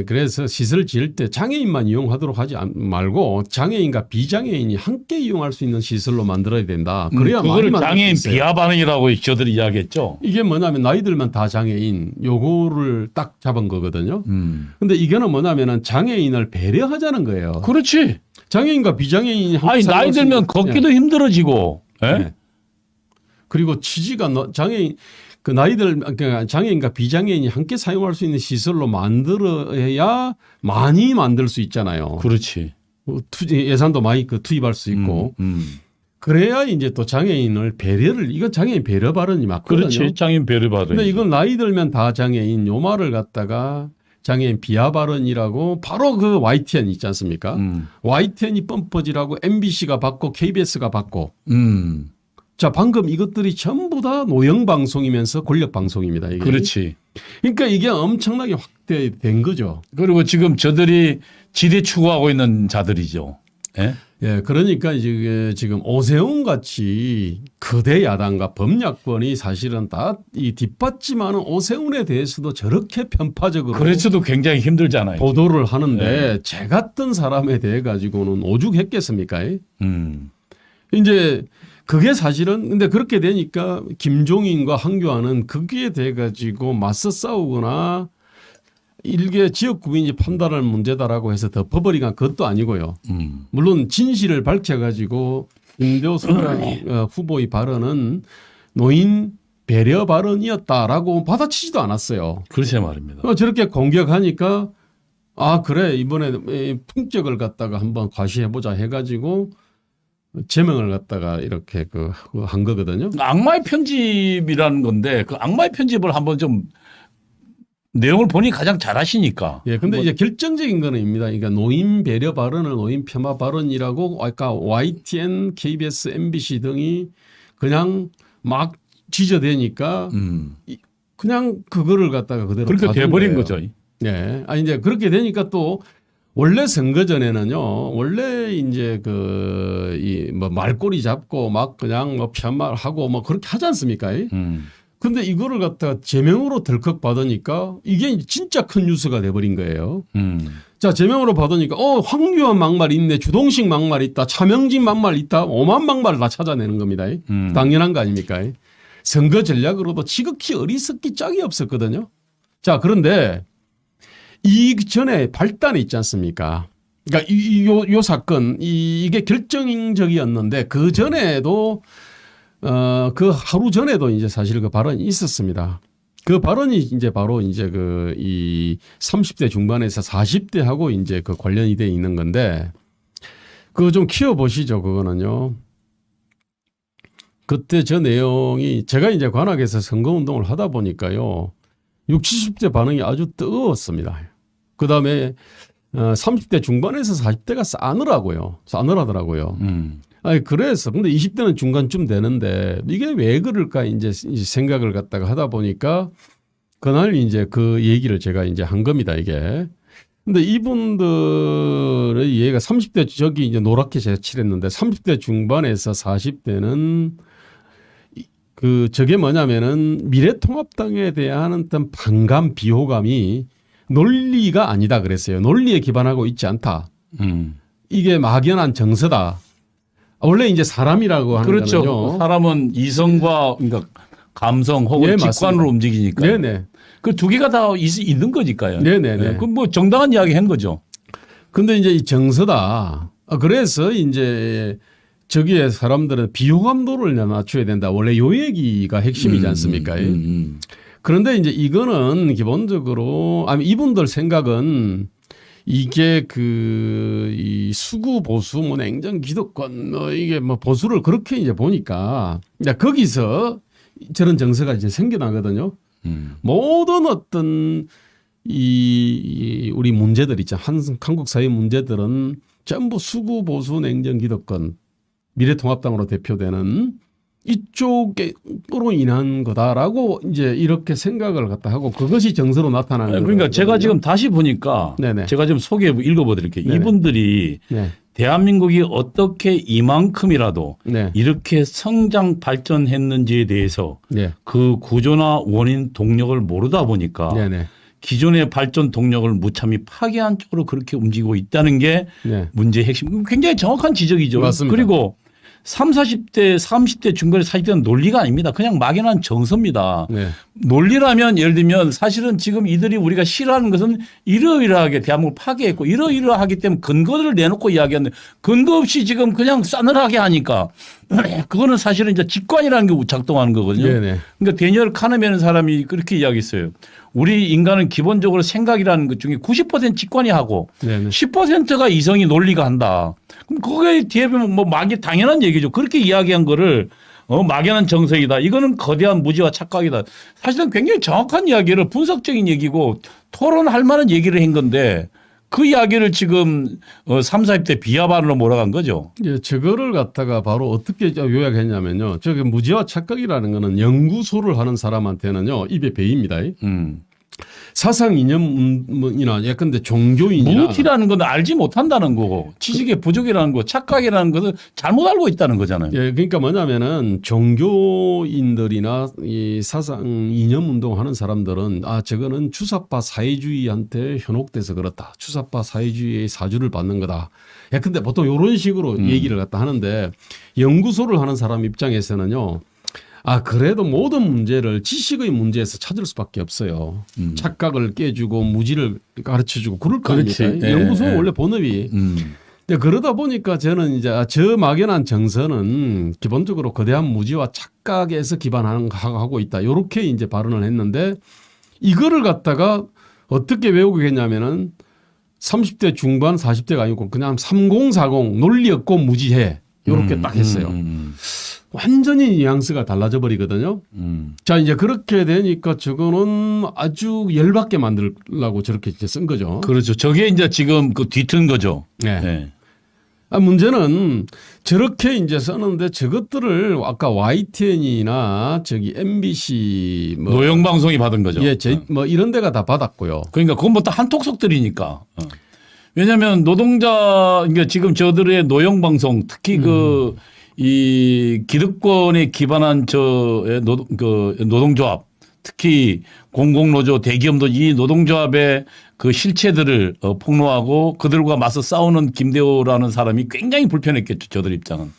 그래서 시설 지을 때 장애인만 이용하도록 하지 말고 장애인과 비장애인이 함께 이용할 수 있는 시설로 만들어야 된다. 그래야 그거를 많이 장애인 비하 반응이라고 저들이 이야기했죠. 이게 뭐냐면 나이 들면 다 장애인 요거를 딱 잡은 거거든요. 근데 이거는 뭐냐면은 장애인을 배려하자는 거예요. 그렇지. 장애인과 비장애인이 함께 나이 들면 걷기도 힘들어지고. 예? 네. 그리고 취지가 장애인 그 나이들 그러니까 장애인과 비장애인이 함께 사용할 수 있는 시설로 만들어야 많이 만들 수 있잖아요. 그렇지. 예산도 많이 투입할 수 있고. 그래야 이제 또 장애인을 이건 장애인 배려 발언이 맞거든요. 그렇지. 장애인 배려 발언. 근데 이건 나이 들면 다 장애인 요 말을 갖다가 장애인 비하 발언이라고 바로 그 YTN 있지 않습니까? YTN이 뻔뻔지라고 MBC가 받고 KBS가 받고. 자, 방금 이것들이 전부 다 노영 방송이면서 권력 방송입니다. 이게. 그렇지. 그러니까 이게 엄청나게 확대된 거죠. 그리고 지금 저들이 지대 추구하고 있는 자들이죠. 예? 예, 그러니까 이제 지금 오세훈 같이 거대 야당과 범야권이 사실은 다 이 뒷받침하는 오세훈에 대해서도 저렇게 편파적으로 그래서도 굉장히 힘들잖아요. 보도를 하는데 제 같은 사람에 대해 가지고는 오죽했겠습니까? 이제 그게 사실은 근데 그렇게 되니까 김종인과 황교안은 거기에 대해 가지고 맞서 싸우거나 일개 지역구민이 판단할 문제다라고 해서 덮어버리가 그것도 아니고요. 물론 진실을 밝혀가지고 김대호 후보의 발언은 노인 배려 발언이었다라고 받아치지도 않았어요. 글쎄 말입니다. 저렇게 공격하니까 아 그래 이번에 품격을 갖다가 한번 과시해보자 해가지고 제명을 갖다가 이렇게 한 거거든요. 악마의 편집이라는 건데 그 악마의 편집을 한번 좀 내용을 본인이 가장 잘하시니까. 예, 근데 이제 결정적인 거는 입니다. 그러니까 노인 배려 발언을 노인 폄하 발언이라고 아까 YTN, KBS, MBC 등이 그냥 막 지저대니까 그냥 그거를 갖다가 그대로 그렇게 돼버린 거죠. 예. 아 이제 그렇게 되니까 또 원래 선거 전에는요. 원래 이제 뭐 말꼬리 잡고 막 그냥 뭐 폄하하고 뭐 그렇게 하지 않습니까? 근데 이거를 갖다가 제명으로 덜컥 받으니까 이게 진짜 큰 뉴스가 돼버린 거예요. 자, 제명으로 받으니까 황교안 막말 있네. 주동식 막말 있다. 차명진 막말 있다. 오만 막말을 다 찾아내는 겁니다. 당연한 거 아닙니까? 선거 전략으로도 지극히 어리석기 짝이 없었거든요. 자, 그런데 이 전에 발단이 있지 않습니까? 그러니까 요 사건 이게 결정적이었는데 그 전에도 그 하루 전에도 이제 사실 그 발언이 있었습니다. 그 발언이 이제 바로 이제 이 30대 중반에서 40대하고 이제 그 관련이 돼 있는 건데 그거 좀 키워보시죠. 그거는요. 그때 저 내용이 제가 이제 관악에서 선거운동을 하다 보니까요. 60, 70대 반응이 아주 뜨거웠습니다. 그 다음에 30대 중반에서 40대가 싸늘하더라고요. 아니, 그래서, 근데 20대는 중간쯤 되는데, 이게 왜 그럴까, 이제 생각을 갖다가 하다 보니까, 그날 이제 그 얘기를 제가 이제 한 겁니다, 이게. 근데 이분들의 얘가 30대, 저기 이제 노랗게 제가 칠했는데, 30대 중반에서 40대는 저게 뭐냐면은 미래통합당에 대한 어떤 반감, 비호감이 논리가 아니다 그랬어요. 논리에 기반하고 있지 않다. 이게 막연한 정서다. 원래 이제 사람이라고 하는 그렇죠. 거는요. 사람은 이성과 그러니까 감성 혹은 네, 직관으로 움직이니까. 네네. 그 두 개가 다 있는 거니까요. 네네네. 그 뭐 정당한 이야기 한 거죠. 근데 이제 이 정서다. 그래서 이제 저기에 사람들은 비호감도를 낮춰야 된다. 원래 요 얘기가 핵심이지 않습니까? 그런데 이제 이거는 기본적으로 이분들 생각은 이게 이 수구 보수 뭐 냉전 기득권 이게 뭐 보수를 그렇게 이제 보니까 거기서 저런 정서가 이제 생겨나거든요. 모든 어떤 우리 문제들 있죠. 한국 사회 문제들은 전부 수구 보수 냉전 기득권 미래통합당으로 대표되는 이쪽으로 인한 거다라고 이제 이렇게 생각을 갖다 하고 그것이 정서로 나타나는 거예요. 그러니까 제가 지금 다시 보니까 네네. 제가 좀 읽어보드릴게요. 네네. 이분들이 네. 대한민국이 어떻게 이만큼이라도 네. 이렇게 성장 발전했는지에 대해서 네. 그 구조나 원인 동력을 모르다 보니까 네네. 기존의 발전 동력을 무참히 파괴한 쪽으로 그렇게 움직이고 있다는 게 네. 문제의 핵심. 굉장히 정확한 지적이죠. 맞습니다. 그리고 30, 40대, 30대 중반에 40대는 논리가 아닙니다. 그냥 막연한 정서입니다. 네. 논리라면 예를 들면 사실은 지금 이들이 우리가 싫어하는 것은 이러이러하게 대한민국을 파괴했고 이러이러하기 때문에 근거를 내놓고 이야기하는데 근거 없이 지금 그냥 싸늘하게 하니까 그거는 사실은 이제 직관이라는 게 작동하는 거거든요. 네네. 그러니까 데니얼 카네면은 사람이 그렇게 이야기했어요. 우리 인간은 기본적으로 생각이라는 것 중에 90% 직관이 하고 네네. 10%가 이성이 논리가 한다. 그럼 그거에 뒤에 보면 뭐 당연한 얘기죠. 그렇게 이야기한 거를 막연한 정서이다. 이거는 거대한 무지와 착각이다. 사실은 굉장히 정확한 이야기를 분석적인 얘기고 토론할 만한 얘기를 한 건데 그 이야기를 지금 30, 40대 비하반으로 몰아간 거죠. 예, 저거를 갖다가 바로 어떻게 요약했냐면요. 저기 무지와 착각이라는 거는 연구소를 하는 사람한테는요 입에 배입니다. 사상 이념이나 예컨대 종교인이나 무티라는 건 알지 못한다는 거고 지식의 부족이라는 거, 착각이라는 것은 잘못 알고 있다는 거잖아요. 예, 그러니까 뭐냐면은 종교인들이나 이 사상 이념 운동하는 사람들은 저거는 주사파 사회주의한테 현혹돼서 그렇다. 주사파 사회주의의 사주를 받는 거다. 예, 근데 보통 이런 식으로 얘기를 갖다 하는데 연구소를 하는 사람 입장에서는요. 그래도 모든 문제를 지식의 문제에서 찾을 수밖에 없어요. 착각을 깨주고 무지를 가르쳐주고 그럴 거 그렇지. 아닙니까? 예, 연구소 예. 원래 본업이. 근데 그러다 보니까 저는 이제 저 막연한 정서는 기본적으로 거대한 무지와 착각에서 기반하고 있다. 이렇게 이제 발언을 했는데 이거를 갖다가 어떻게 외우겠냐면은 30대 중반 40대가 아니고 그냥 3040 논리 없고 무지해. 이렇게 딱 했어요. 완전히 뉘앙스가 달라져 버리거든요. 자, 이제 그렇게 되니까 저거는 아주 열받게 만들려고 저렇게 이제 쓴 거죠. 그렇죠. 저게 이제 지금 그 뒤튼 거죠. 네. 네. 문제는 저렇게 이제 썼는데 저것들을 아까 YTN이나 저기 MBC 뭐 노영 방송이 받은 거죠. 예, 뭐 이런 데가 다 받았고요. 그러니까 그건 뭐 다 한톡속들이니까. 왜냐하면 노동자, 그러니까 지금 저들의 노영 방송, 특히 이 기득권에 기반한 노동조합, 특히 공공노조, 대기업도 이 노동조합의 그 실체들을 폭로하고 그들과 맞서 싸우는 김대호라는 사람이 굉장히 불편했겠죠. 저들 입장은.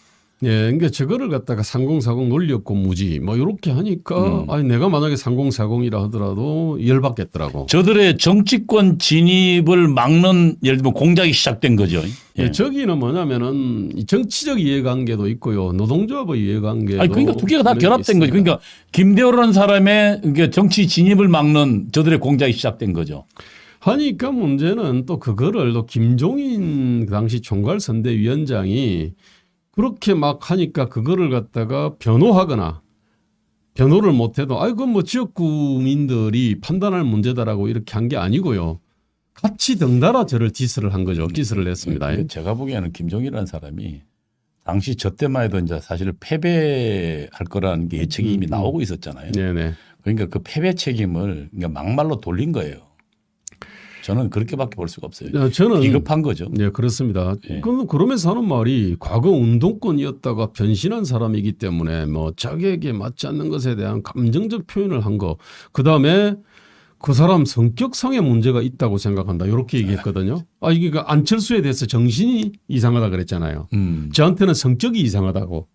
예, 그러니까 저거를 갖다가 3040 논리 없고 무지 뭐 이렇게 하니까 내가 만약에 3040이라 하더라도 열받겠더라고. 저들의 정치권 진입을 막는 예를 들면 공작이 시작된 거죠. 예. 저기는 뭐냐면은 정치적 이해관계도 있고요. 노동조합의 이해관계도. 그러니까 두 개가 다 결합된 있습니다. 거죠. 그러니까 김대호라는 사람의 그러니까 정치 진입을 막는 저들의 공작이 시작된 거죠. 하니까 문제는 또 그거를 또 김종인 그 당시 총괄선대위원장이 그렇게 막 하니까 그거를 갖다가 변호하거나 변호를 못해도 그건 뭐 지역구민들이 판단할 문제다라고 이렇게 한 게 아니고요. 같이 덩달아 저를 디스를 한 거죠. 디스를 했습니다. 제가 보기에는 김종인이라는 사람이 당시 저 때만 해도 이제 사실 패배할 거라는 게 예측이 이미 나오고 있었잖아요. 네네. 그러니까 그 패배 책임을 그러니까 막말로 돌린 거예요. 저는 그렇게밖에 볼 수가 없어요. 저는 비겁한 거죠. 네, 그렇습니다. 예. 그러면서 하는 말이 과거 운동권이었다가 변신한 사람이기 때문에 뭐 자기에게 맞지 않는 것에 대한 감정적 표현을 한 거. 그다음에 그 사람 성격상의 문제가 있다고 생각한다. 이렇게 얘기했거든요. 이게 그 안철수에 대해서 정신이 이상하다 그랬잖아요. 저한테는 성격이 이상하다고.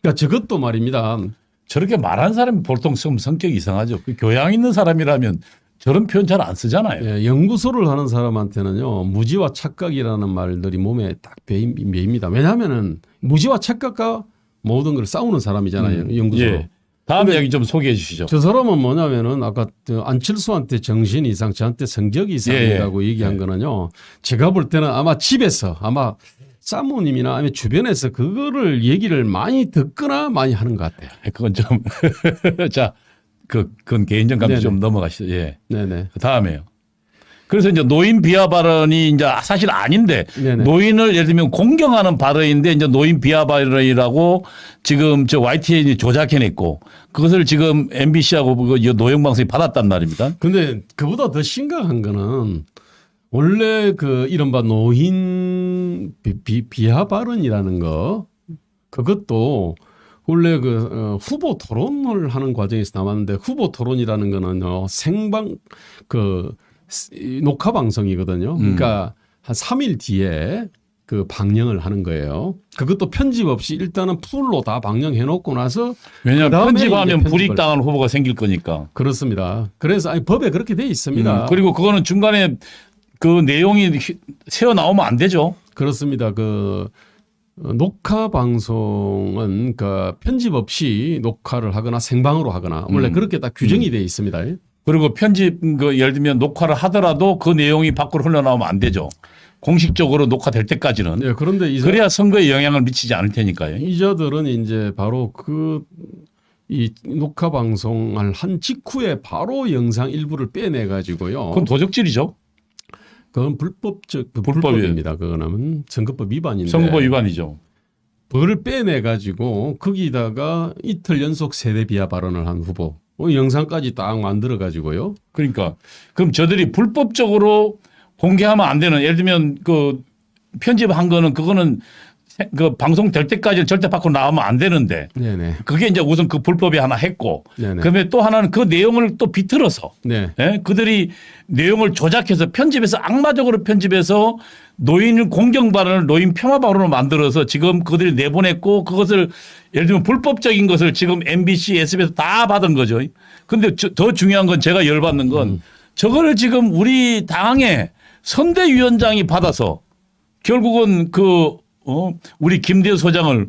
그러니까 저것도 말입니다. 저렇게 말한 사람이 보통 성격이 이상하죠. 그 교양 있는 사람이라면 저런 표현 잘 안 쓰잖아요. 예, 연구소를 하는 사람한테는요, 무지와 착각이라는 말들이 몸에 딱 배입니다. 왜냐하면은 무지와 착각과 모든 걸 싸우는 사람이잖아요. 연구소로. 예. 다음 이야기 좀 소개해 주시죠. 저 사람은 뭐냐면은 아까 안철수한테 정신 이상, 저한테 성격 이상이라고 얘기한 거는요. 제가 볼 때는 아마 집에서 아마 사모님이나 아니면 주변에서 그거를 얘기를 많이 듣거나 많이 하는 것 같아요. 그건 좀 자, 그건 개인적 감정 좀 넘어가시죠. 예. 네네. 다음에요. 그래서 이제 노인 비하 발언이 이제 사실 아닌데 네네. 노인을 예를 들면 공경하는 발언인데 이제 노인 비하 발언이라고 지금 저 YTN이 조작해냈고 그것을 지금 MBC하고 노영 방송이 받았단 말입니다. 근데 그보다 더 심각한 거는 원래 그 이른바 노인 비하 발언이라는 거 그것도 원래 그 후보 토론을 하는 과정에서 나왔는데 후보 토론이라는 거는요 생방 그 녹화 방송이거든요. 그러니까 한 3일 뒤에 그 방영을 하는 거예요. 그것도 편집 없이 일단은 풀로 다 방영해 놓고 나서 왜냐하면 그다음에 편집하면 이제 불이익당한 후보가 생길 거니까. 그렇습니다. 그래서 법에 그렇게 돼 있습니다. 그리고 그거는 중간에 그 내용이 새어 나오면 안 되죠. 그렇습니다. 그 녹화 방송은 그 편집 없이 녹화를 하거나 생방으로 하거나 원래 그렇게 딱 규정이 돼 있습니다. 그리고 편집 예를 들면 녹화를 하더라도 그 내용이 밖으로 흘러나오면 안 되죠. 공식적으로 녹화될 때까지는. 네, 그런데 그래야 선거에 영향을 미치지 않을 테니까요. 이자들은 이제 바로 이 녹화 방송을 한 직후에 바로 영상 일부를 빼내 가지고요. 그건 도적질이죠. 그건 불법입니다. 그거는 선거법 위반인데. 선거법 위반이죠. 그걸 빼내 가지고 거기다가 이틀 연속 세대 비하 발언을 한 후보. 영상까지 딱 만들어 가지고요. 그러니까 그럼 저들이 불법적으로 공개하면 안 되는 예를 들면 그 편집한 거는 그거는 그 방송 될 때까지는 절대 밖으로 나오면 안 되는데 네네. 그게 이제 우선 그 불법이 하나 했고 네네. 그다음에 또 하나는 그 내용을 또 비틀어서 네. 예? 그들이 내용을 조작해서 편집해서 악마적으로 편집해서 노인을 공경 발언을 노인 폄하 발언으로 만들어서 지금 그들이 내보냈고 그것을 예를 들면 불법적인 것을 지금 MBC, SBS 다 받은 거죠. 근데 더 중요한 건 제가 열받는 건 저거를 지금 우리 당의 선대위원장이 받아서 결국은 우리 김대우 소장을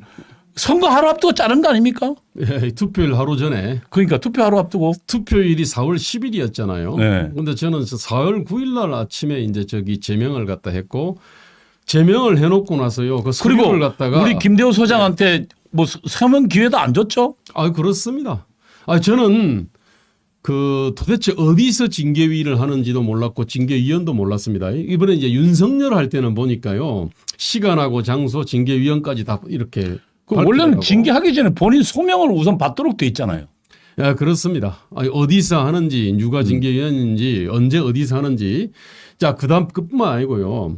선거 하루 앞두고 자른 거 아닙니까? 예, 투표일 하루 전에 그러니까 투표 하루 앞두고. 투표일이 4월 10일이었잖아요. 네. 그런데 저는 4월 9일 날 아침에 이제 저기 제명을 갖다 했고 제명을 해놓고 나서요. 그 그리고 서류를 갖다가 우리 김대우 소장한테 뭐 서면 기회도 안 줬죠? 아 그렇습니다. 아 저는 그 도대체 어디서 징계위를 하는지도 몰랐고 징계위원도 몰랐습니다. 이번에 이제 윤석열 할 때는 보니까요 시간하고 장소 징계위원까지 다 이렇게 원래는 징계하기 전에 본인 소명을 우선 받도록 돼 있잖아요. 야, 그렇습니다. 아니, 어디서 하는지, 누가 징계위원인지, 언제 어디서 하는지. 자, 그뿐만 아니고요.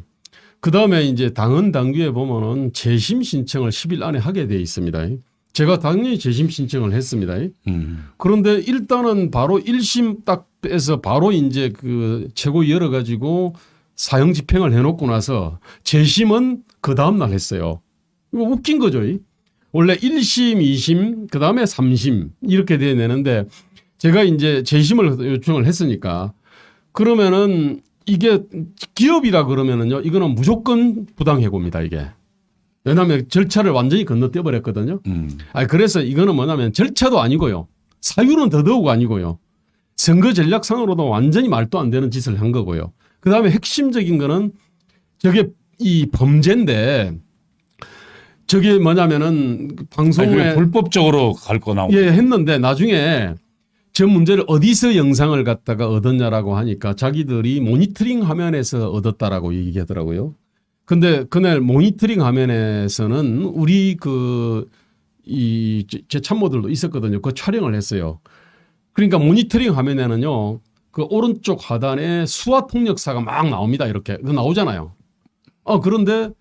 그 다음에 이제 당헌 당규에 보면은 재심 신청을 10일 안에 하게 돼 있습니다. 제가 당연히 재심 신청을 했습니다. 그런데 일단은 바로 1심 딱 빼서 바로 이제 그 최고 열어가지고 사형 집행을 해놓고 나서 재심은 그 다음날 했어요. 이거 웃긴 거죠. 원래 1심, 2심, 그 다음에 3심 이렇게 돼야 되는데 제가 이제 재심을 요청을 했으니까 그러면은 이게 기업이라 그러면은요 이거는 무조건 부당해고입니다 이게. 왜냐하면 절차를 완전히 건너뛰어 버렸거든요. 그래서 이거는 뭐냐면 절차도 아니고요. 사유는 더더욱 아니고요. 선거 전략상으로도 완전히 말도 안 되는 짓을 한 거고요. 그 다음에 핵심적인 거는 저게 이 범죄인데 저게 뭐냐면은 방송에 불법적으로 갈 거 나오고. 예, 했는데 나중에 저 문제를 어디서 영상을 갖다가 얻었냐라고 하니까 자기들이 모니터링 화면에서 얻었다라고 얘기하더라고요. 근데 그날 모니터링 화면에서는 우리 제 참모들도 있었거든요. 그 촬영을 했어요. 그러니까 모니터링 화면에는요. 그 오른쪽 하단에 수화 통역사가 막 나옵니다. 이렇게. 그거 나오잖아요. 그런데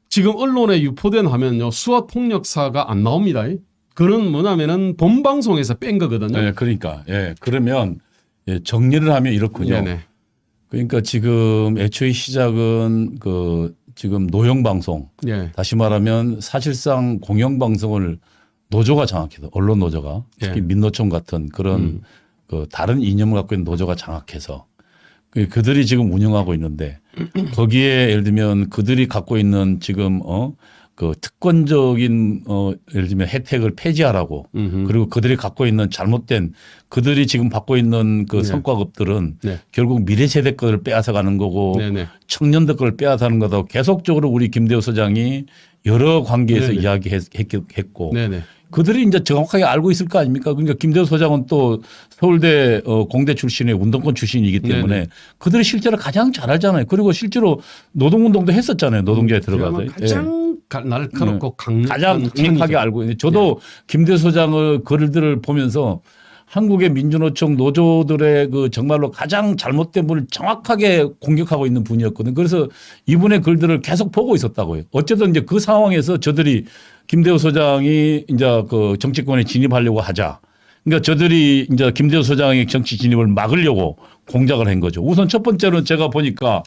지금 언론에 유포된 화면요. 수화 통역사가 안 나옵니다. 그는 뭐냐면은 본 방송에서 뺀 거거든요. 네, 그러니까. 예. 그러면 정리를 하면 이렇군요. 네네. 그러니까 지금 애초에 시작은 지금 노영 방송. 예. 다시 말하면 사실상 공영 방송을 노조가 장악해서 언론 노조가 특히 예. 민노총 같은 그런 다른 이념을 갖고 있는 노조가 장악해서 그들이 지금 운영하고 있는데 거기에 예를 들면 그들이 갖고 있는 지금 그 특권적인 예를 들면 혜택을 폐지하라고 그리고 그들이 갖고 있는 잘못된 그들이 지금 받고 있는 그 네. 성과급들은 네. 결국 미래 세대 거를 빼앗아 가는 거고 네네. 청년들 거를 빼앗아 가는 거다. 계속적으로 우리 김대우 소장이 여러 관계에서 네네. 이야기했고 네네. 그들이 이제 정확하게 알고 있을 거 아닙니까? 그러니까 김대우 소장은 또 서울대 공대 출신의 운동권 출신이기 때문에 네네. 그들이 실제로 가장 잘 알잖아요. 그리고 실제로 노동운동도 했었잖아요. 노동조에 들어가서. 가장 날카롭고 가장 강력하게 알고 있는데 저도 김대우 소장의 글들을 보면서 한국의 민주노총 노조들의 그 정말로 가장 잘못된 분을 정확하게 공격하고 있는 분이었거든요. 그래서 이분의 글들을 계속 보고 있었다고요. 어쨌든 이제 그 상황에서 저들이 김대우 소장이 이제 그 정치권에 진입하려고 하자. 그러니까 저들이 이제 김대우 소장의 정치 진입을 막으려고 공작을 한 거죠. 우선 첫 번째로는 제가 보니까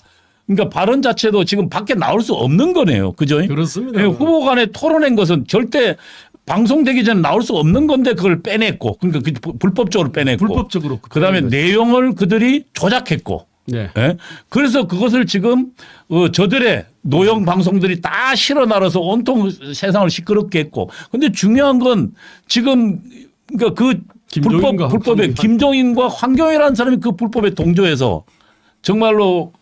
그러니까 발언 자체도 지금 밖에 나올 수 없는 거네요. 그죠? 그렇습니다. 후보 간에 토론한 것은 절대 방송되기 전에 나올 수 없는 건데 그걸 빼냈고 그러니까 불법적으로 빼냈고 불법적으로 그다음에 내용을 그들이 조작했고 네. 예? 그래서 그것을 지금 저들의 노영 방송들이 다 실어 나눠서 온통 세상을 시끄럽게 했고 근데 중요한 건 지금 그러니까 그 불법에 김종인과 황교안이라는 사람이 그 불법에 동조해서 정말로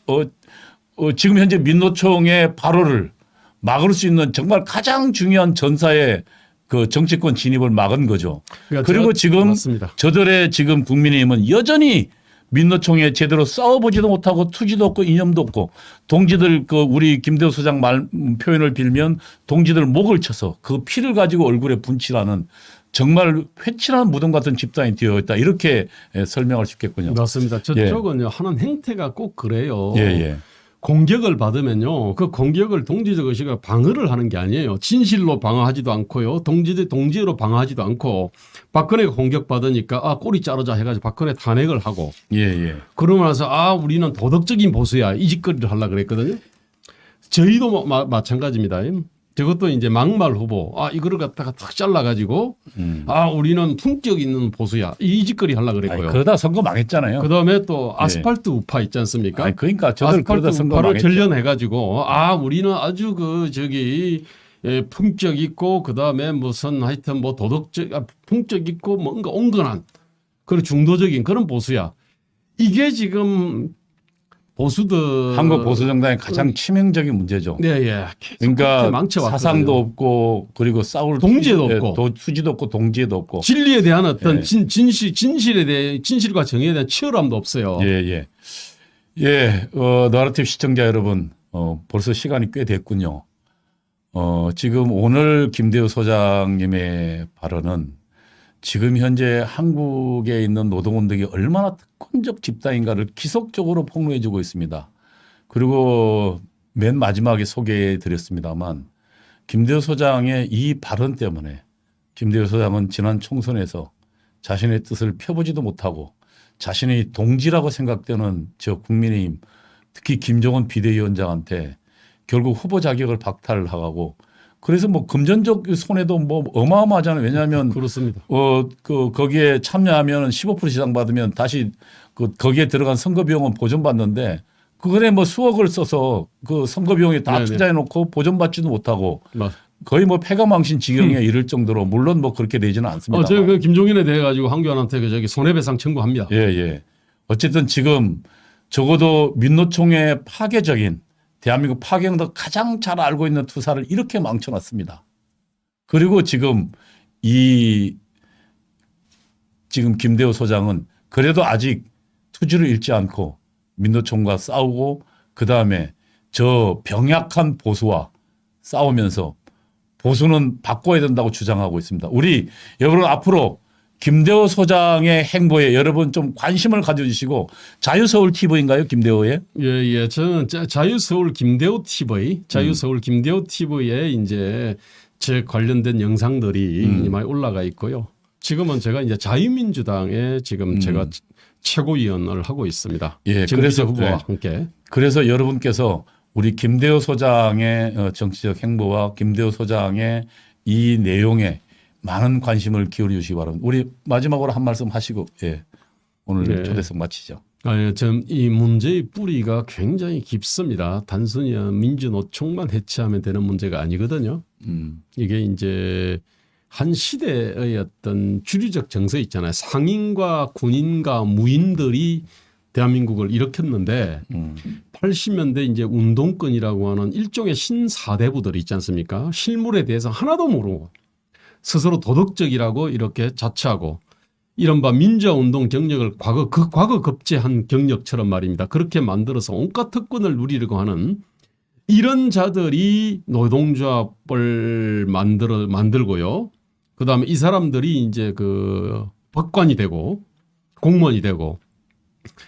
지금 현재 민노총의 발호를 막을 수 있는 정말 가장 중요한 전사의 그 정치권 진입을 막은 거죠. 그러니까 그리고 지금 맞습니다. 저들의 지금 국민의힘은 여전히 민노총에 제대로 싸워보지도 못하고 투지도 없고 이념도 없고 동지들 그 우리 김대우 소장 말 표현을 빌면 동지들 목을 쳐서 그 피를 가지고 얼굴에 분칠하는 정말 회칠한 무덤 같은 집단이 되어 있다. 이렇게 설명할 수 있겠군요. 맞습니다. 저쪽은요 하는 행태가 꼭 그래요. 예, 예. 공격을 받으면요 그 공격을 동지적 의식을 방어를 하는 게 아니에요. 진실로 방어하지도 않고요. 동지로 방어하지도 않고 박근혜가 공격받으니까 아 꼬리 자르자 해가지고 박근혜 탄핵을 하고 예, 예. 그러고 나서 아 우리는 도덕적인 보수야 이 짓거리를 하려고 그랬거든요. 저희도 마찬가지입니다. 저것도 이제 막말 후보 아 이거를 갖다가 탁 잘라가지고 아 우리는 품격 있는 보수야 이 짓거리 하려고 그랬고요. 아니, 그러다 선거 망했잖아요. 그다음에 또 아스팔트 우파 있지 않습니까? 아니, 그러니까 저들 그러다 아스팔트 선거 우파를 망했죠. 전련해가지고 아 우리는 아주 품격 있고 그다음에 무슨 하여튼 뭐 도덕적 품격 있고 뭔가 온건한 그런 중도적인 그런 보수야. 이게 지금 보수들 한국 보수 정당의 가장 치명적인 문제죠. 네, 예. 그러니까 망쳐왔거든요. 사상도 없고 그리고 싸울 동지에도 수지- 없고. 수지도 없고 동지에도 없고. 진리에 대한 어떤 예. 진실에 대해 진실과 정의에 대한 치열함도 없어요. 예, 예. 예, 너라티브 시청자 여러분, 벌써 시간이 꽤 됐군요. 지금 오늘 김대우 소장님의 발언은 지금 현재 한국에 있는 노동운동이 얼마나 특권적 집단인가를 기속적으로 폭로해 주고 있습니다. 그리고 맨 마지막에 소개해 드렸습니다만 김대우 소장의 이 발언 때문에 김대우 소장은 지난 총선에서 자신의 뜻을 펴보지도 못하고 자신의 동지라고 생각되는 저 국민의힘 특히 김종원 비대위원장한테 결국 후보 자격을 박탈하고 그래서 뭐 금전적 손해도 뭐 어마어마하잖아요. 왜냐하면 그렇습니다. 거기에 참여하면 15% 지당 받으면 다시 거기에 들어간 선거 비용은 보존받는데 그거에 뭐 수억을 써서 그 선거 비용에 다 네네. 투자해 놓고 보존받지도 못하고 맞. 거의 뭐 패가망신 지경에 이를 정도로 물론 뭐 그렇게 되지는 않습니다. 제가 그 김종인에 대해 가지고 황교안한테 저기 손해배상 청구합니다. 예, 예. 어쨌든 지금 적어도 민노총의 파괴적인 대한민국 파괴형도 가장 잘 알고 있는 투사를 이렇게 망쳐놨습니다. 그리고 지금 지금 김대우 소장은 그래도 아직 투지를 잃지 않고 민노총과 싸우고 그 다음에 저 병약한 보수와 싸우면서 보수는 바꿔야 된다고 주장하고 있습니다. 우리 여러분 앞으로 김대호 소장의 행보에 여러분 좀 관심을 가져주시고 자유서울 TV인가요? 김대호의? 예. 저는 자유서울 김대호 TV, 자유서울 김대호 TV에 이제 제 관련된 영상들이 많이 올라가 있고요. 지금은 제가 이제 자유민주당에 지금 제가 최고위원을 하고 있습니다. 예, 그래서 후보와 네. 함께. 그래서 여러분께서 우리 김대호 소장의 정치적 행보와 김대호 소장의 이 내용에 많은 관심을 기울여 주시기 바랍니다. 우리 마지막으로 한 말씀 하시고 예, 오늘 네. 초대석 마치죠. 이 문제의 뿌리가 굉장히 깊습니다. 단순히 민주노총만 해체하면 되는 문제가 아니거든요. 이게 이제 한 시대의 어떤 주류적 정서 있잖아요. 상인과 군인과 무인들이 대한민국을 일으켰는데 80년대 이제 운동권이라고 하는 일종의 신사대부들이 있지 않습니까? 실물에 대해서 하나도 모르고 스스로 도덕적이라고 이렇게 자처하고 이른바 민주화운동 경력을 과거 급제한 경력처럼 말입니다. 그렇게 만들어서 온갖 특권을 누리려고 하는 이런 자들이 노동조합을 만들고요. 그다음에 이 사람들이 이제 그 법관이 되고 공무원이 되고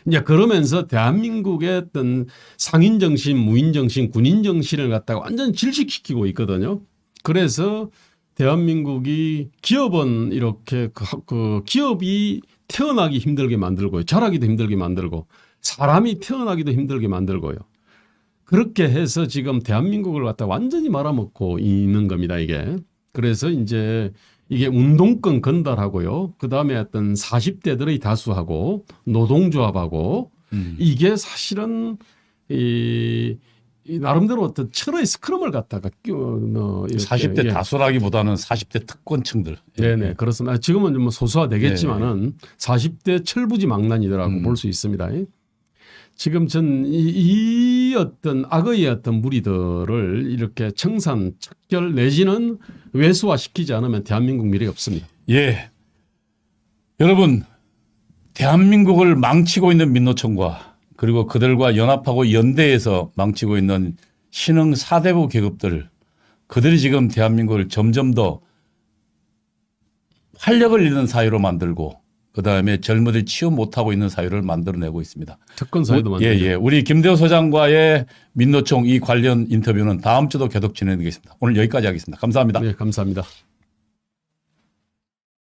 이제 그러면서 대한민국의 어떤 상인 정신, 무인 정신, 군인 정신을 갖다가 완전 질식시키고 있거든요. 그래서 대한민국이 기업은 이렇게 그 기업이 태어나기 힘들게 만들고요. 자라기도 힘들게 만들고 사람이 태어나기도 힘들게 만들고요. 그렇게 해서 지금 대한민국을 갖다 완전히 말아먹고 있는 겁니다, 이게. 그래서 이제 이게 운동권 건달하고요. 그 다음에 어떤 40대들의 다수하고 노동조합하고 이게 사실은 이 나름대로 어떤 철의 스크럼을 갖다가 40대 다수라기보다는 40대 특권층들. 네네 그렇습니다. 지금은 좀 소수화되겠지만은 40대 철부지 망난이더라고 볼 수 있습니다. 지금 전 이 어떤 악의 어떤 무리들을 이렇게 청산, 척결 내지는 외소화시키지 않으면 대한민국 미래가 없습니다. 예. 여러분, 대한민국을 망치고 있는 민노총과 그리고 그들과 연합하고 연대해서 망치고 있는 신흥 사대부 계급들, 그들이 지금 대한민국을 점점 더 활력을 잃는 사회로 만들고 그다음에 젊은이들이 취업 못하고 있는 사회를 만들어내고 있습니다. 특권 사회도 만들죠. 예. 우리 김대호 소장과의 민노총 이 관련 인터뷰는 다음 주도 계속 진행되겠습니다. 오늘 여기까지 하겠습니다. 감사합니다. 네, 감사합니다.